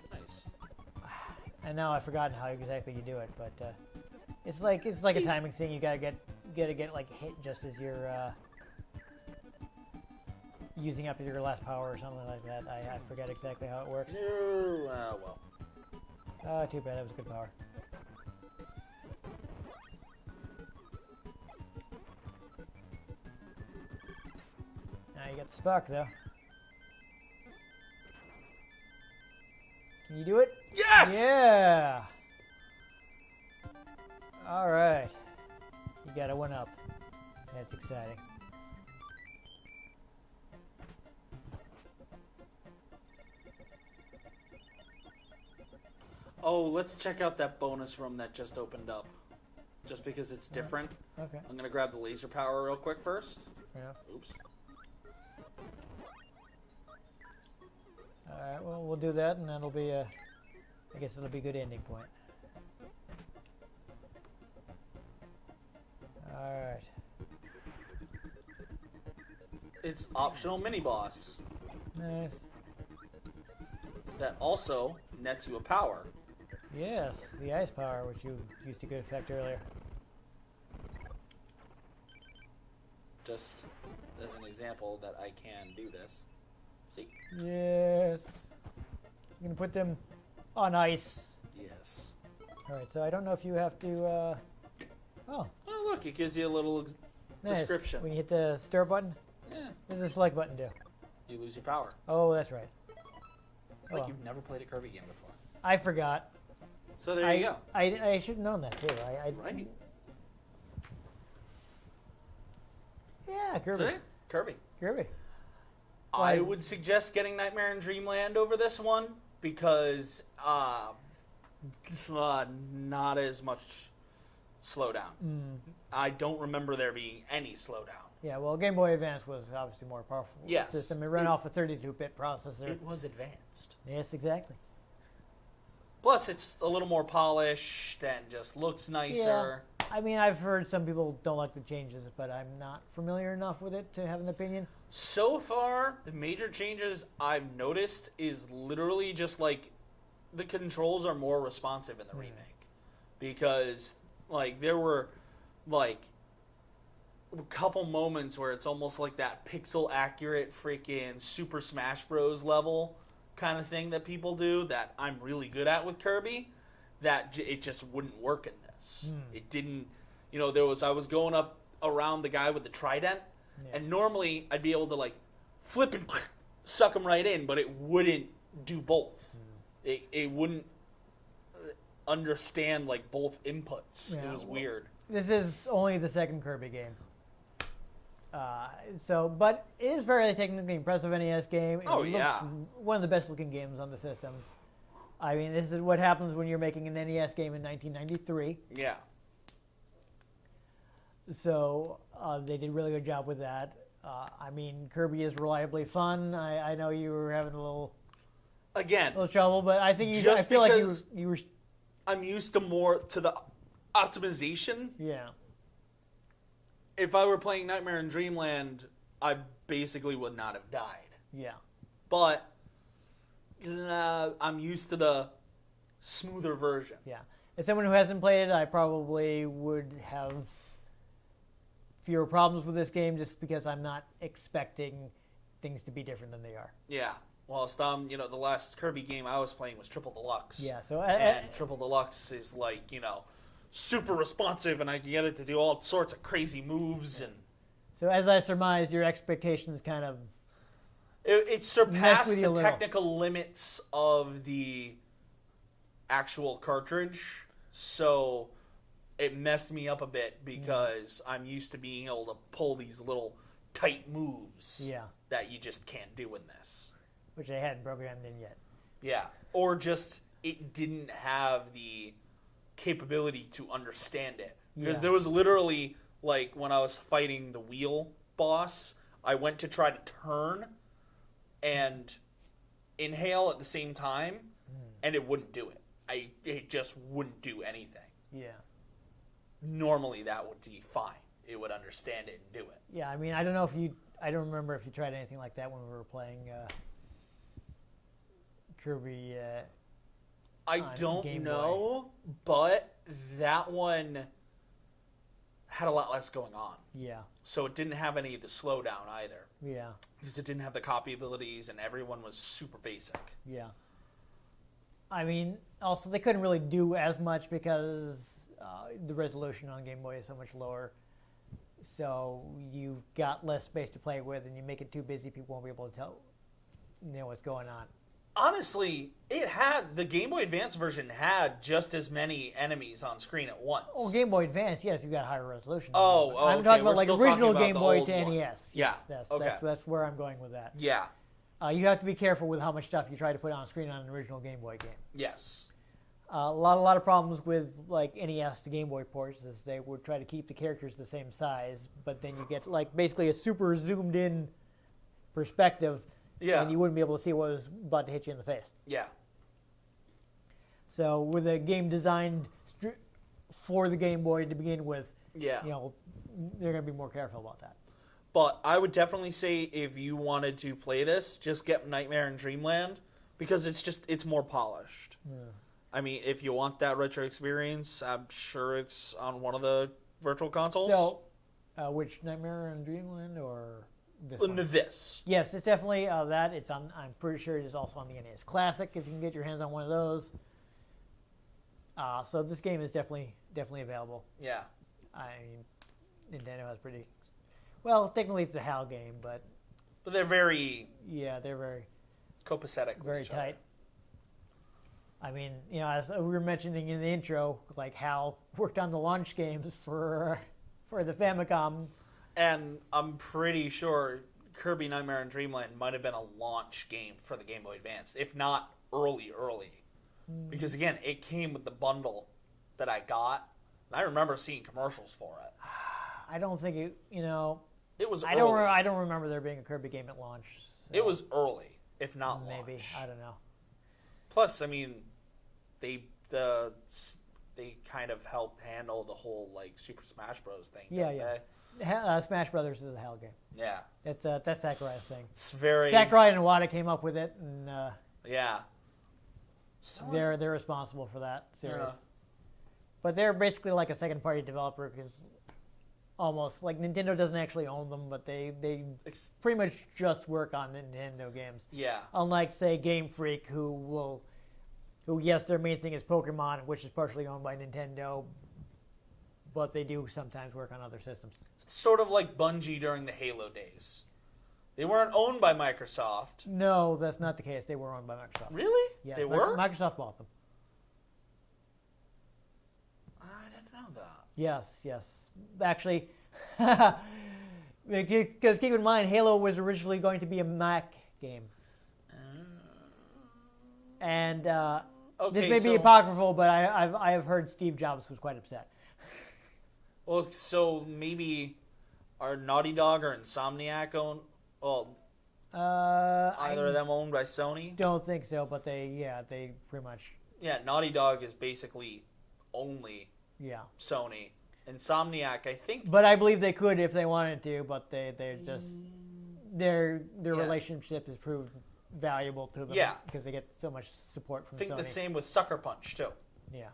And now I've forgotten how exactly you do it, but it's like a timing thing. You gotta get like hit just as you're using up your last power or something like that. I forget exactly how it works. Well. Oh, too bad. That was good power. Now you got the spark though. Can you do it? Yes! Yeah! Alright. You got a one up. That's exciting. Oh, let's check out that bonus room that just opened up. Just because it's different. Okay. I'm going to grab the laser power real quick first. Fair enough. Oops. Alright, well, we'll do that, and that'll be a... I guess it'll be a good ending point. Alright. It's optional mini-boss Nice. that also nets you a power. Yes, the ice power, which you used to good effect earlier. Just as an example that I can do this. See? Yes. You can put them on ice. Yes. Alright, so I don't know if you have to... Oh, Oh, look, it gives you a little nice. description. When you hit the stir button, Yeah, what does the select button do? you lose your power. Oh, that's right. It's Oh. like you've never played a Kirby game before. I forgot. So there you go. I should have known that too. Right. Yeah, Kirby. See? Kirby. Kirby. I would suggest getting Nightmare in Dreamland over this one because not as much slowdown. I don't remember there being any slowdown. Yeah, well, Game Boy Advance was obviously more powerful Yes. system. It ran off a 32-bit processor. It was advanced. Yes, exactly. Plus, it's a little more polished and just looks nicer. Yeah. I mean, I've heard some people don't like the changes, but I'm not familiar enough with it to have an opinion. So far, the major changes I've noticed is literally just like the controls are more responsive in the remake. Because, like, there were, like, a couple moments where it's almost like that pixel-accurate freaking Super Smash Bros. Level kind of thing that people do that I'm really good at with Kirby, that it just wouldn't work in this. It didn't, I was going up around the guy with the trident, and normally I'd be able to, like, flip and suck him right in, but it wouldn't do both. It wouldn't understand, like, both inputs. Yeah, It was weird. This is only the second Kirby game. But it is very technically impressive NES game. It looks one of the best looking games on the system. I mean, this is what happens when you're making an NES game in 1993. Yeah. So they did a really good job with that. I mean, Kirby is reliably fun. I know you were having a little trouble, but I think I feel like you were. I'm used to more to the optimization. Yeah. If I were playing Nightmare in Dreamland, I basically would not have died. Yeah. But I'm used to the smoother version. Yeah. As someone who hasn't played it, I probably would have fewer problems with this game just because I'm not expecting things to be different than they are. Yeah. Well, the last Kirby game I was playing was Triple Deluxe. Yeah. So and Triple Deluxe is like, super responsive, and I can get it to do all sorts of crazy moves. And so as I surmised, your expectations kind of it surpassed with you the a little. technical limits of the actual cartridge, so it messed me up a bit because I'm used to being able to pull these little tight moves that you just can't do in this. Which they hadn't programmed in yet. Yeah, or just it didn't have the capability to understand it. Because there was literally, like, when I was fighting the wheel boss, I went to try to turn and inhale at the same time, and it wouldn't do it. It just wouldn't do anything. Yeah. Normally that would be fine. It would understand it and do it. Yeah, I mean, I don't remember if you tried anything like that when we were playing Kirby. I don't know, but that one had a lot less going on. Yeah. So it didn't have any of the slowdown either. Yeah. Because it didn't have the copy abilities and everyone was super basic. Yeah. I mean, also, they couldn't really do as much because the resolution on Game Boy is so much lower. So you've got less space to play with, and you make it too busy, people won't be able to tell what's going on. Honestly, the Game Boy Advance version had just as many enemies on screen at once. Oh, Game Boy Advance, yes, you got higher resolution. I'm talking about like original about Game Boy old to one. NES. Yeah, Yes, okay. that's where I'm going with that. Yeah. You have to be careful with how much stuff you try to put on screen on an original Game Boy game. Yes. A lot of problems with like NES to Game Boy ports is they would try to keep the characters the same size, but then you get like basically a super zoomed in perspective. Yeah. And you wouldn't be able to see what was about to hit you in the face. Yeah. So with a game designed for the Game Boy to begin with, Yeah. they're going to be more careful about that. But I would definitely say if you wanted to play this, just get Nightmare in Dreamland because it's more polished. Yeah. I mean, if you want that retro experience, I'm sure it's on one of the virtual consoles. So, which Nightmare in Dreamland or this one? This. Yes, it's definitely that. It's on. I'm pretty sure it is also on the NES Classic if you can get your hands on one of those. So this game is definitely available. Yeah. I mean, Nintendo has pretty. Well, technically it's a HAL game, but they're very they're very copacetic. very with each tight. I mean, as we were mentioning in the intro, like Hal worked on the launch games for the Famicom. And I'm pretty sure Kirby Nightmare on Dreamland might have been a launch game for the Game Boy Advance, if not early. Because again, it came with the bundle that I got, and I remember seeing commercials for it. I don't think it. It was I early. I don't remember there being a Kirby game at launch. So It was early, if not maybe. launch. I don't know. Plus, I mean, they kind of helped handle the whole like Super Smash Bros. Thing. Yeah, didn't yeah. Smash Brothers is a Hal game. they? Yeah. That's Sakurai's thing. It's very Sakurai and Iwata came up with it, and yeah. they're responsible for that series. Yeah. But they're basically like a second party developer because almost like Nintendo doesn't actually own them, but they pretty much just work on Nintendo games. Yeah. Unlike say Game Freak, who yes, their main thing is Pokemon, which is partially owned by Nintendo, but they do sometimes work on other systems. Sort of like Bungie during the Halo days. They weren't owned by Microsoft. No, that's not the case. They were owned by Microsoft. Really? Yeah, They were? Microsoft bought them. I didn't know that. Yes. Actually, because keep in mind, Halo was originally going to be a Mac game. And this may be apocryphal, but I have heard Steve Jobs was quite upset. Well, so maybe are Naughty Dog or Insomniac owned? Well, either of them owned by Sony? Don't think so, but they pretty much. Yeah, Naughty Dog is basically only Sony. Insomniac, I think. But I believe they could if they wanted to, but they just their relationship has proved valuable to them. Yeah. Because they get so much support from I think Sony. the same with Sucker Punch too. Yeah.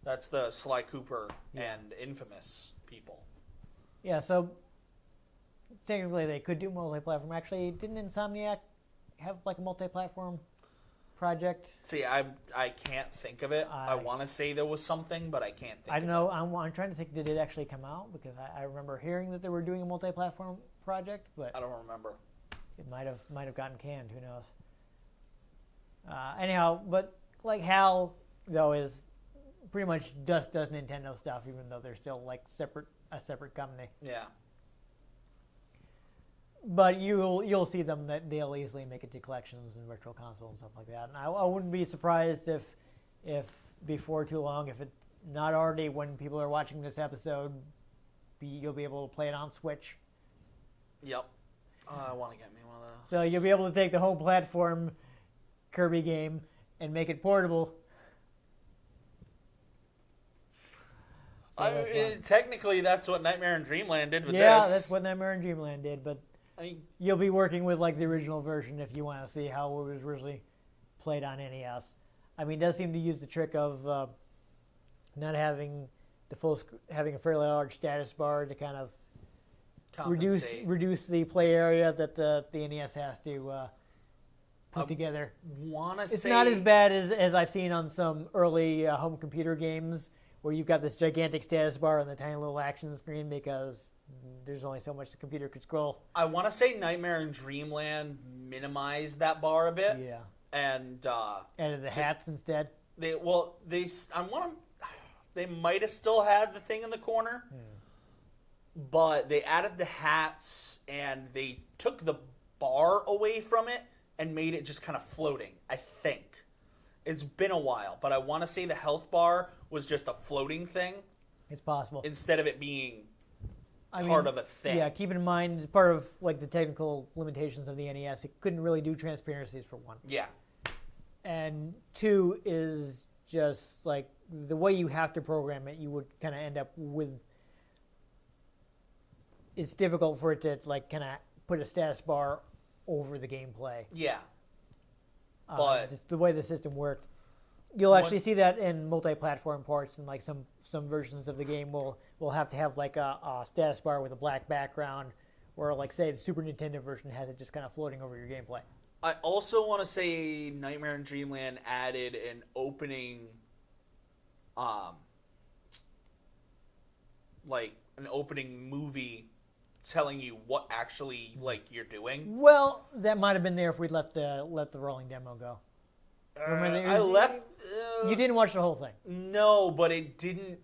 That's the Sly Cooper and Infamous people. Yeah, so technically they could do multi-platform. Actually, didn't Insomniac have like a multi-platform project? See, I can't think of it. I want to say there was something, but I can't think I don't of know. it. I'm trying to think, did it actually come out? Because I remember hearing that they were doing a multi-platform project, but I don't remember. it might have gotten canned. Who knows? Anyhow, but like Hal, though, is pretty much just does Nintendo stuff, even though they're still like a separate company. Yeah. But you'll see them that they'll easily make it to collections and virtual console and stuff like that. And I wouldn't be surprised if before too long, if it's not already when people are watching this episode, you'll be able to play it on Switch. Yep. I want to get me one of those. So you'll be able to take the home platform Kirby game and make it portable. So Technically, that's what Nightmare in Dreamland did with this. Yeah, that's what Nightmare in Dreamland did, but I mean, you'll be working with like the original version if you want to see how it was originally played on NES. I mean, it does seem to use the trick of not having having a fairly large status bar to kind of reduce the play area that the NES has to put together. It's not as bad as I've seen on some early home computer games where you've got this gigantic status bar and the tiny little action screen because there's only so much the computer could scroll. I want to say Nightmare in Dreamland minimized that bar a bit. Yeah. And added the hats instead. They might have still had the thing in the corner, but they added the hats and they took the bar away from it and made it just kind of floating. I think it's been a while, but I want to say the health bar was just a floating thing. It's possible instead of it being part of a thing. Yeah, keep in mind, as part of like the technical limitations of the NES, it couldn't really do transparencies for one. Yeah. And two is just like the way you have to program it, you would kind of end up with. It's difficult for it to like kind of put a status bar over the gameplay. Yeah. But just the way the system worked. You'll actually see that in multi-platform ports, and like some versions of the game will have to have like a status bar with a black background, or like say the Super Nintendo version has it just kind of floating over your gameplay. I also want to say Nightmare in Dreamland added an opening, like an opening movie telling you what actually like you're doing. Well, that might have been there if we'd let the rolling demo go. Remember I left. You didn't watch the whole thing. No, but it didn't.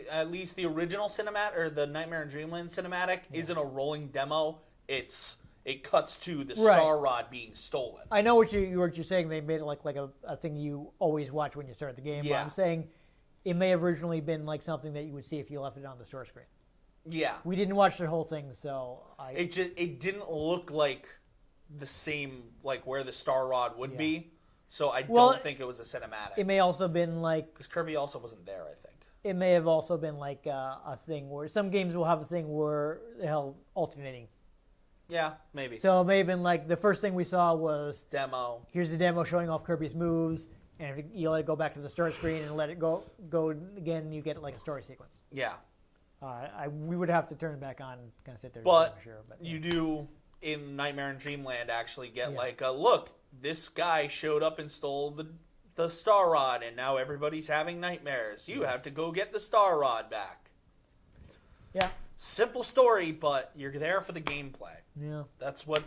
At least the original cinematic or the Nightmare in Dreamland cinematic isn't a rolling demo. It cuts to the Star Rod being stolen. I know what you're saying. They made it like a thing you always watch when you start the game. Yeah. But I'm saying it may have originally been like something that you would see if you left it on the store screen. Yeah. We didn't watch the whole thing, so It didn't look like the same like where the Star Rod would be. So I don't think it was a cinematic. It may also been like because Kirby also wasn't there. I think it may have also been like a thing where some games will have a thing where they'll alternating. Yeah, maybe. So it may have been like the first thing we saw was demo. Here's the demo showing off Kirby's moves, and if you let it go back to the start screen and let it go again, you get like a story sequence. Yeah. We would have to turn it back on, kind of sit there. But, for sure, you do in Nightmare in Dreamland actually get like a look. This guy showed up and stole the Star Rod, and now everybody's having nightmares. You have to go get the Star Rod back. Yeah. Simple story, but you're there for the gameplay. Yeah. That's what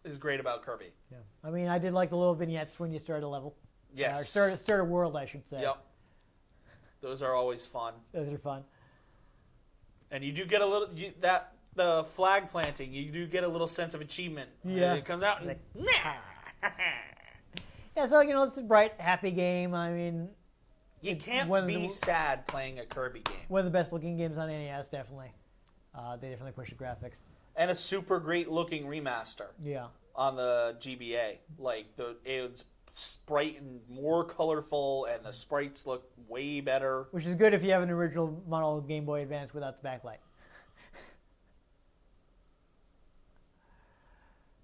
is great about Kirby. Yeah. I mean, I did like the little vignettes when you start a level. Yes. Or start a world, I should say. Yep. Those are always fun. Those are fun. And you do get a little the flag planting. You do get a little sense of achievement. Yeah. It comes out and yeah. So it's a bright, happy game. I mean, you can't be sad playing a Kirby game. One of the best looking games on NES, definitely. They definitely push the graphics. And a super great looking remaster. Yeah. On the GBA, like it's bright and more colorful, and the sprites look way better. Which is good if you have an original model Game Boy Advance without the backlight.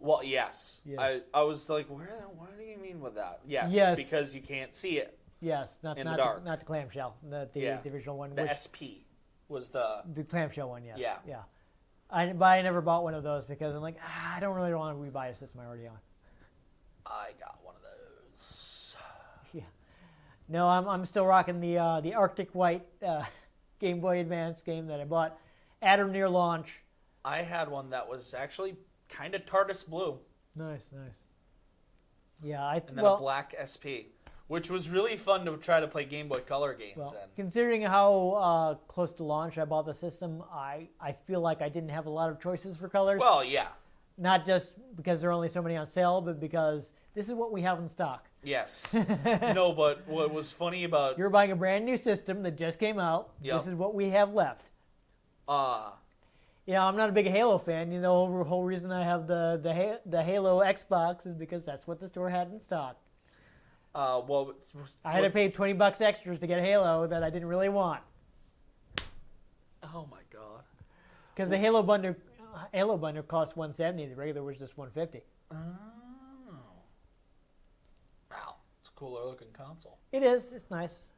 Well, yes. I was like, what do you mean with that? Yes, because you can't see it. Yes, not the dark. Not the clamshell, the original one. The SP was the clamshell one. Yes. Yeah. But I never bought one of those because I'm like, I don't really want to rebuy a system I already own. I got one of those. Yeah. No, I'm still rocking the Arctic White Game Boy Advance game that I bought at or near launch. I had one that was actually kind of TARDIS blue. Nice. Yeah, and then a black SP, which was really fun to try to play Game Boy Color games. Well, considering how close to launch I bought the system, I feel like I didn't have a lot of choices for colors. Well, yeah. Not just because there are only so many on sale, but because this is what we have in stock. Yes. No, but what was funny about... You're buying a brand new system that just came out. Yep. This is what we have left. I'm not a big Halo fan. The whole reason I have the Halo Xbox is because that's what the store had in stock. I had to pay $20 extras to get Halo that I didn't really want. Oh my god! Because the Halo bundle cost $170. The regular was just $150. Oh, wow! It's a cooler looking console. It is. It's nice.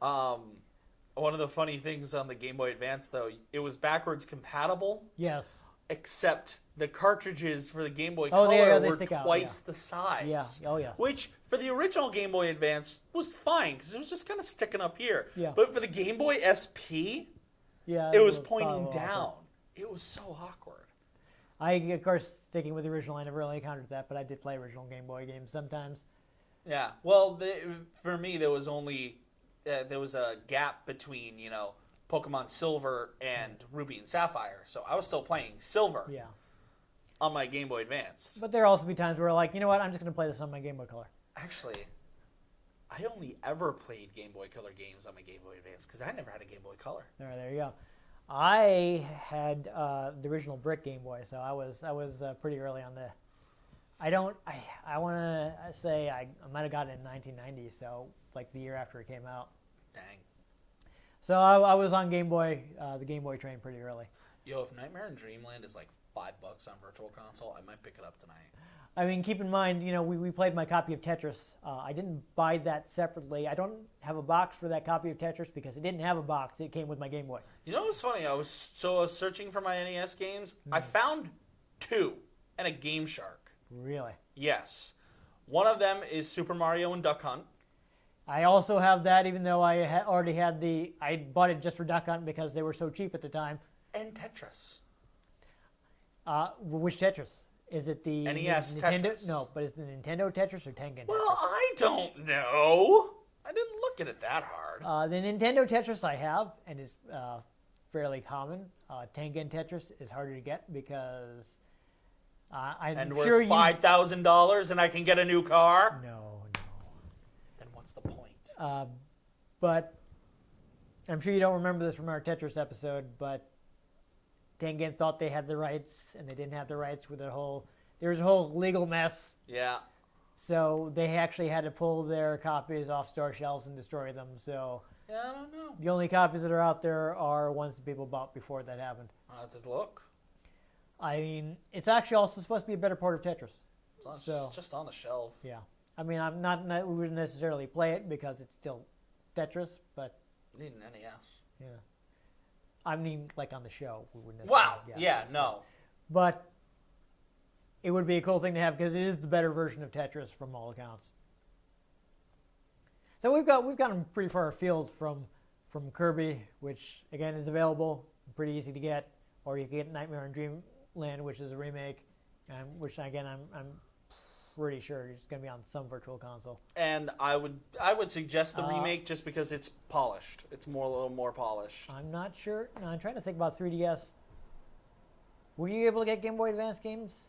One of the funny things on the Game Boy Advance, though, it was backwards compatible. Yes. Except the cartridges for the Game Boy Color were twice the size. Yeah. Oh, yeah. Which, for the original Game Boy Advance, was fine, because it was just kind of sticking up here. Yeah. But for the Game Boy SP, it was pointing down. It was so awkward. Of course, sticking with the original, I never really encountered that, but I did play original Game Boy games sometimes. Yeah. Well, for me, there was only... there was a gap between, Pokemon Silver and Ruby and Sapphire. So I was still playing Silver on my Game Boy Advance. But there also be times where I'm just going to play this on my Game Boy Color. Actually, I only ever played Game Boy Color games on my Game Boy Advance because I never had a Game Boy Color. There you go. I had the original brick Game Boy, so I was pretty early on the... I want to say I might have gotten it in 1990, so like the year after it came out. Dang. So I was on Game Boy, the Game Boy train pretty early. Yo, if Nightmare in Dreamland is like $5 on Virtual Console, I might pick it up tonight. I mean, keep in mind, we played my copy of Tetris. I didn't buy that separately. I don't have a box for that copy of Tetris because it didn't have a box. It came with my Game Boy. You know what's funny? I was searching for my NES games. I found 2 and a Game Shark. Really? Yes. One of them is Super Mario and Duck Hunt. I also have that, even though I already had I bought it just for Duck Hunt because they were so cheap at the time. And Tetris. Which Tetris? Is it the NES Nintendo? Tetris. No, but is the Nintendo Tetris or Tengen Tetris? Well, I don't know. I didn't look at it that hard. The Nintendo Tetris I have, and is fairly common. Tengen Tetris is harder to get because I'm And sure worth $5,000 and I can get a new car? No. Then what's the point? But I'm sure you don't remember this from our Tetris episode, but Tengen thought they had the rights, and they didn't have the rights with there was a whole legal mess. Yeah. So they actually had to pull their copies off store shelves and destroy them. So Yeah, I don't know. the only copies that are out there are ones that people bought before that happened. I'll have to look. I mean, it's actually also supposed to be a better part of Tetris. It's just on the shelf. Yeah. I mean, we wouldn't necessarily play it because it's still Tetris, but You need an NES. yeah. I mean, like on the show, we wouldn't. Wow. necessarily- Yeah, no. But it would be a cool thing to have because it is the better version of Tetris from all accounts. So we've gotten pretty far afield from Kirby, which again is available, pretty easy to get, or you can get Nightmare on Dreamland, which is a remake, which again I'm pretty sure it's going to be on some virtual console. And I would suggest the remake just because it's polished. It's a little more polished. I'm not sure. No, I'm trying to think about 3DS. Were you able to get Game Boy Advance games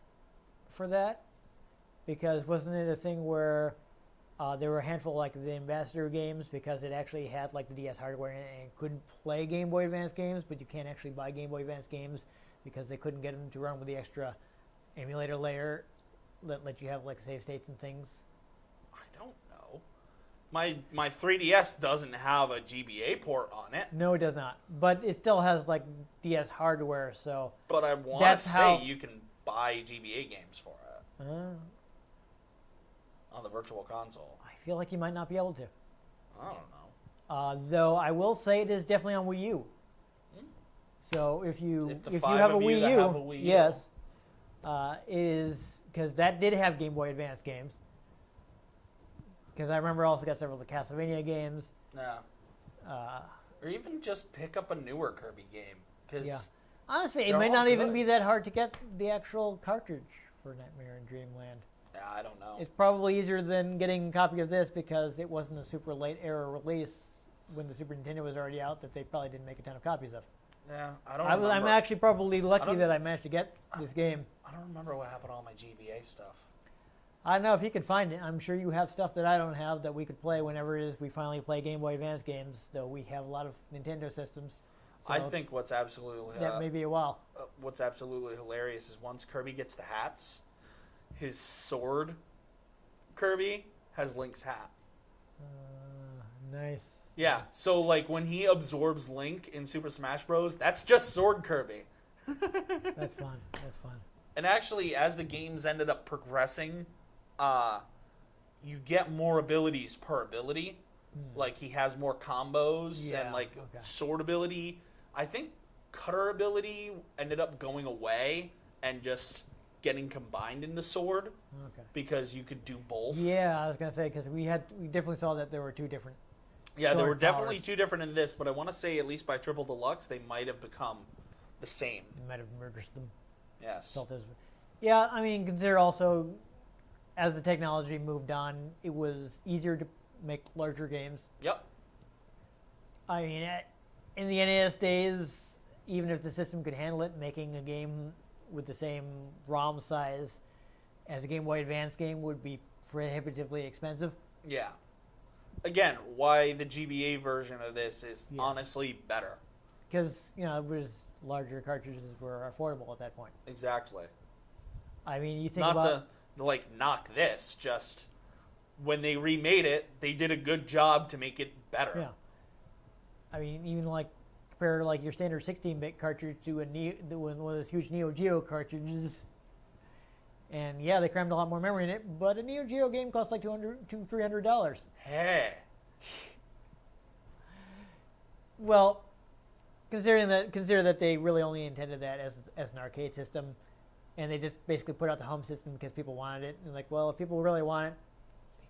for that? Because wasn't it a thing where there were a handful like the Ambassador games because it actually had like the DS hardware in it and it couldn't play Game Boy Advance games, but you can't actually buy Game Boy Advance games because they couldn't get them to run with the extra emulator layer that let you have like save states and things. I don't know. My 3DS doesn't have a GBA port on it. No, it does not. But it still has like DS hardware, so. But I want to That's say how- you can buy GBA games for it on the virtual console. I feel like you might not be able to. I don't know. Though I will say it is definitely on Wii U. So if If you the have five a of you Wii that U, have a Wii U. yes, it is because that did have Game Boy Advance games. Because I remember I also got several of the Castlevania games. No. Uh, Or even just pick up a newer Kirby game. Because yeah, honestly, it they're might all not even good. be that hard to get the actual cartridge for Nightmare in Dreamland. I don't know. It's probably easier than getting a copy of this because it wasn't a super late era release when the Super Nintendo was already out that they probably didn't make a ton of copies of. Yeah, I don't I'm remember. actually probably lucky don't- that I managed to get this game. I don't remember what happened to all my GBA stuff. I don't know if you could find it. I'm sure you have stuff that I don't have that we could play whenever it is we finally play Game Boy Advance games, though we have a lot of Nintendo systems. So I think what's absolutely that may be a while. what's absolutely hilarious is once Kirby gets the hats, his sword Kirby has Link's hat. Nice. Yeah, so like when he absorbs Link in Super Smash Bros, that's just Sword Kirby. That's fun. That's fun. And actually, as the games ended up progressing, you get more abilities per ability. Like he has more combos Yeah, and like okay. sword ability. I think cutter ability ended up going away and just getting combined into sword Okay. because you could do both. Yeah, I was gonna say because we definitely saw that there were two different. Yeah, there were sword definitely powers. two different in this, but I want to say at least by Triple Deluxe they might have become the same. You might have merged them. Yes. Felt as- Yeah, I mean, consider also as the technology moved on, it was easier to make larger games. Yep. I mean, in the NES days, even if the system could handle it, making a game with the same ROM size as a Game Boy Advance game would be prohibitively expensive. Yeah. Again, why the GBA version of this is Yeah. honestly better. Because, it was larger cartridges were affordable at that point. Exactly. I mean, you think Not about... to like knock this, just when they remade it, they did a good job to make it better. Yeah. I mean, even like compare like your standard 16-bit cartridge to one of those huge Neo Geo cartridges. And yeah, they crammed a lot more memory in it, but a Neo Geo game costs like $200 to $300. Hey. Well, consider that they really only intended that as an arcade system, and they just basically put out the home system because people wanted it. And like, well, if people really want it,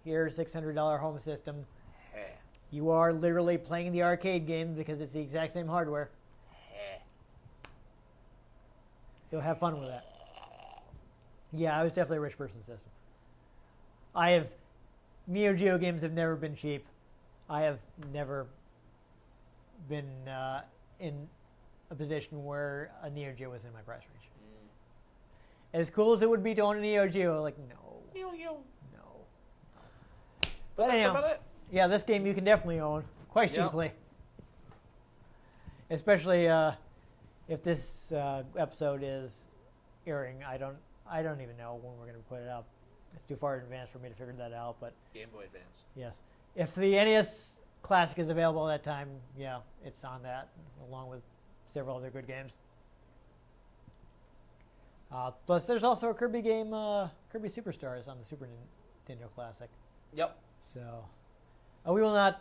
here's a $600 home system. Hey. You are literally playing the arcade game because it's the exact same hardware. Hey. So have fun with that. Yeah, it was definitely a rich person's system. Neo Geo games have never been cheap. I have never been in a position where a Neo Geo was in my price range. As cool as it would be to own a Neo Geo, like, no. But that's anyhow, about it. yeah, this game you can definitely own quite Yep. cheaply. Especially if this episode is airing. I don't even know when we're going to put it up. It's too far in advance for me to figure that out. But Game Boy Advance. yes, if the NES Classic is available at that time, yeah, it's on that along with several other good games. Plus, there's also a Kirby game, Kirby Superstars, on the Super Nintendo Classic. Yep. So we will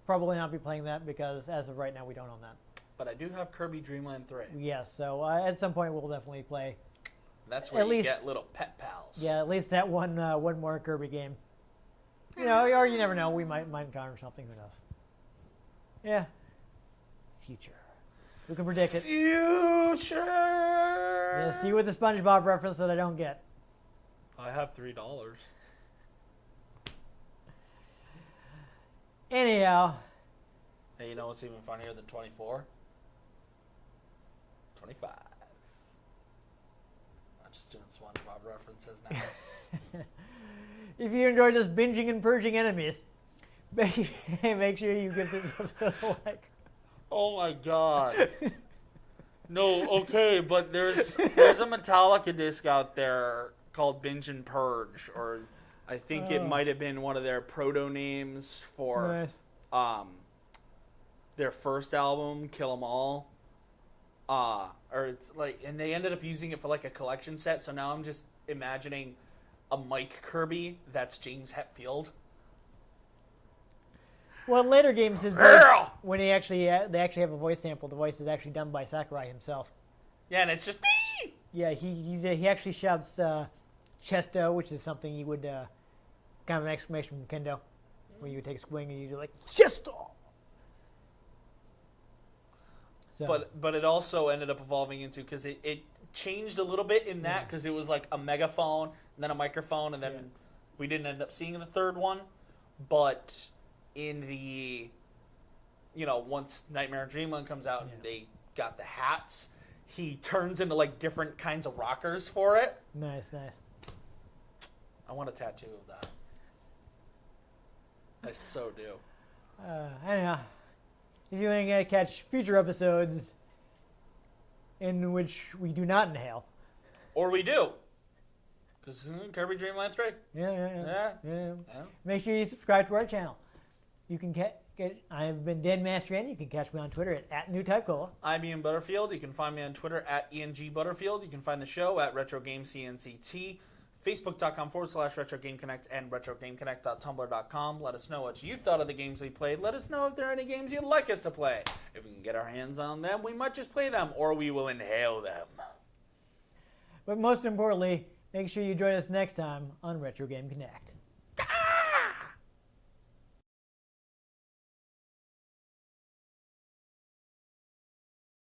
probably not be playing that because as of right now we don't own that. But I do have Kirby Dream Land 3. Yes, so at some point we'll definitely play. That's where you get little pet pals. Yeah, at least that one more Kirby game. You know, or you never know, we might encounter something. Who knows? Yeah. Future. Who can predict it? Future. Yeah, see with the SpongeBob reference that I don't get. I have $3. Anyhow. Hey, you know what's even funnier than 24? 25. I'm just doing SpongeBob references now. If you enjoyed this binging and purging enemies, make sure you give this episode a like. Oh my god. No, okay, but there's a Metallica disc out there called Binge and Purge, or I think it might have been one of their proto names for Nice. their first album, Kill 'Em All. Or it's like, and they ended up using it for like a collection set. So now I'm just imagining a Mike Kirby that's James Hetfield. Well, in later games, his voice, when they actually have a voice sample, the voice is actually done by Sakurai himself. Yeah, and it's just me. Yeah, he actually shouts Chesto, which is something you would kind of an exclamation from Kendo, where you would take a swing and you do like Chesto. So. But it also ended up evolving into, because it changed a little bit in that, because it was like a megaphone and then a microphone, and then we didn't end up seeing the third one. But in the, once Nightmare on Dreamland comes out and they got the hats, he turns into like different kinds of rockers for it. Nice. I want a tattoo of that. I so do. Anyhow, if you want to catch future episodes in which we do not inhale. Or we do. Because Kirby Dream Land 3. Yeah. Make sure you subscribe to our channel. You can get I've been Dan Mastriani. You can catch me on Twitter at NewTypeCola. I'm Ian Butterfield. You can find me on Twitter at ENG You can find the show at RetroGameCNCT, Facebook.com/RetroGameConnect, and RetroGameConnect.tumblr.com. Let us know what you thought of the games we played. Let us know if there are any games you'd like us to play. If we can get our hands on them, we might just play them, or we will inhale them. But most importantly, make sure you join us next time on Retro Game Connect.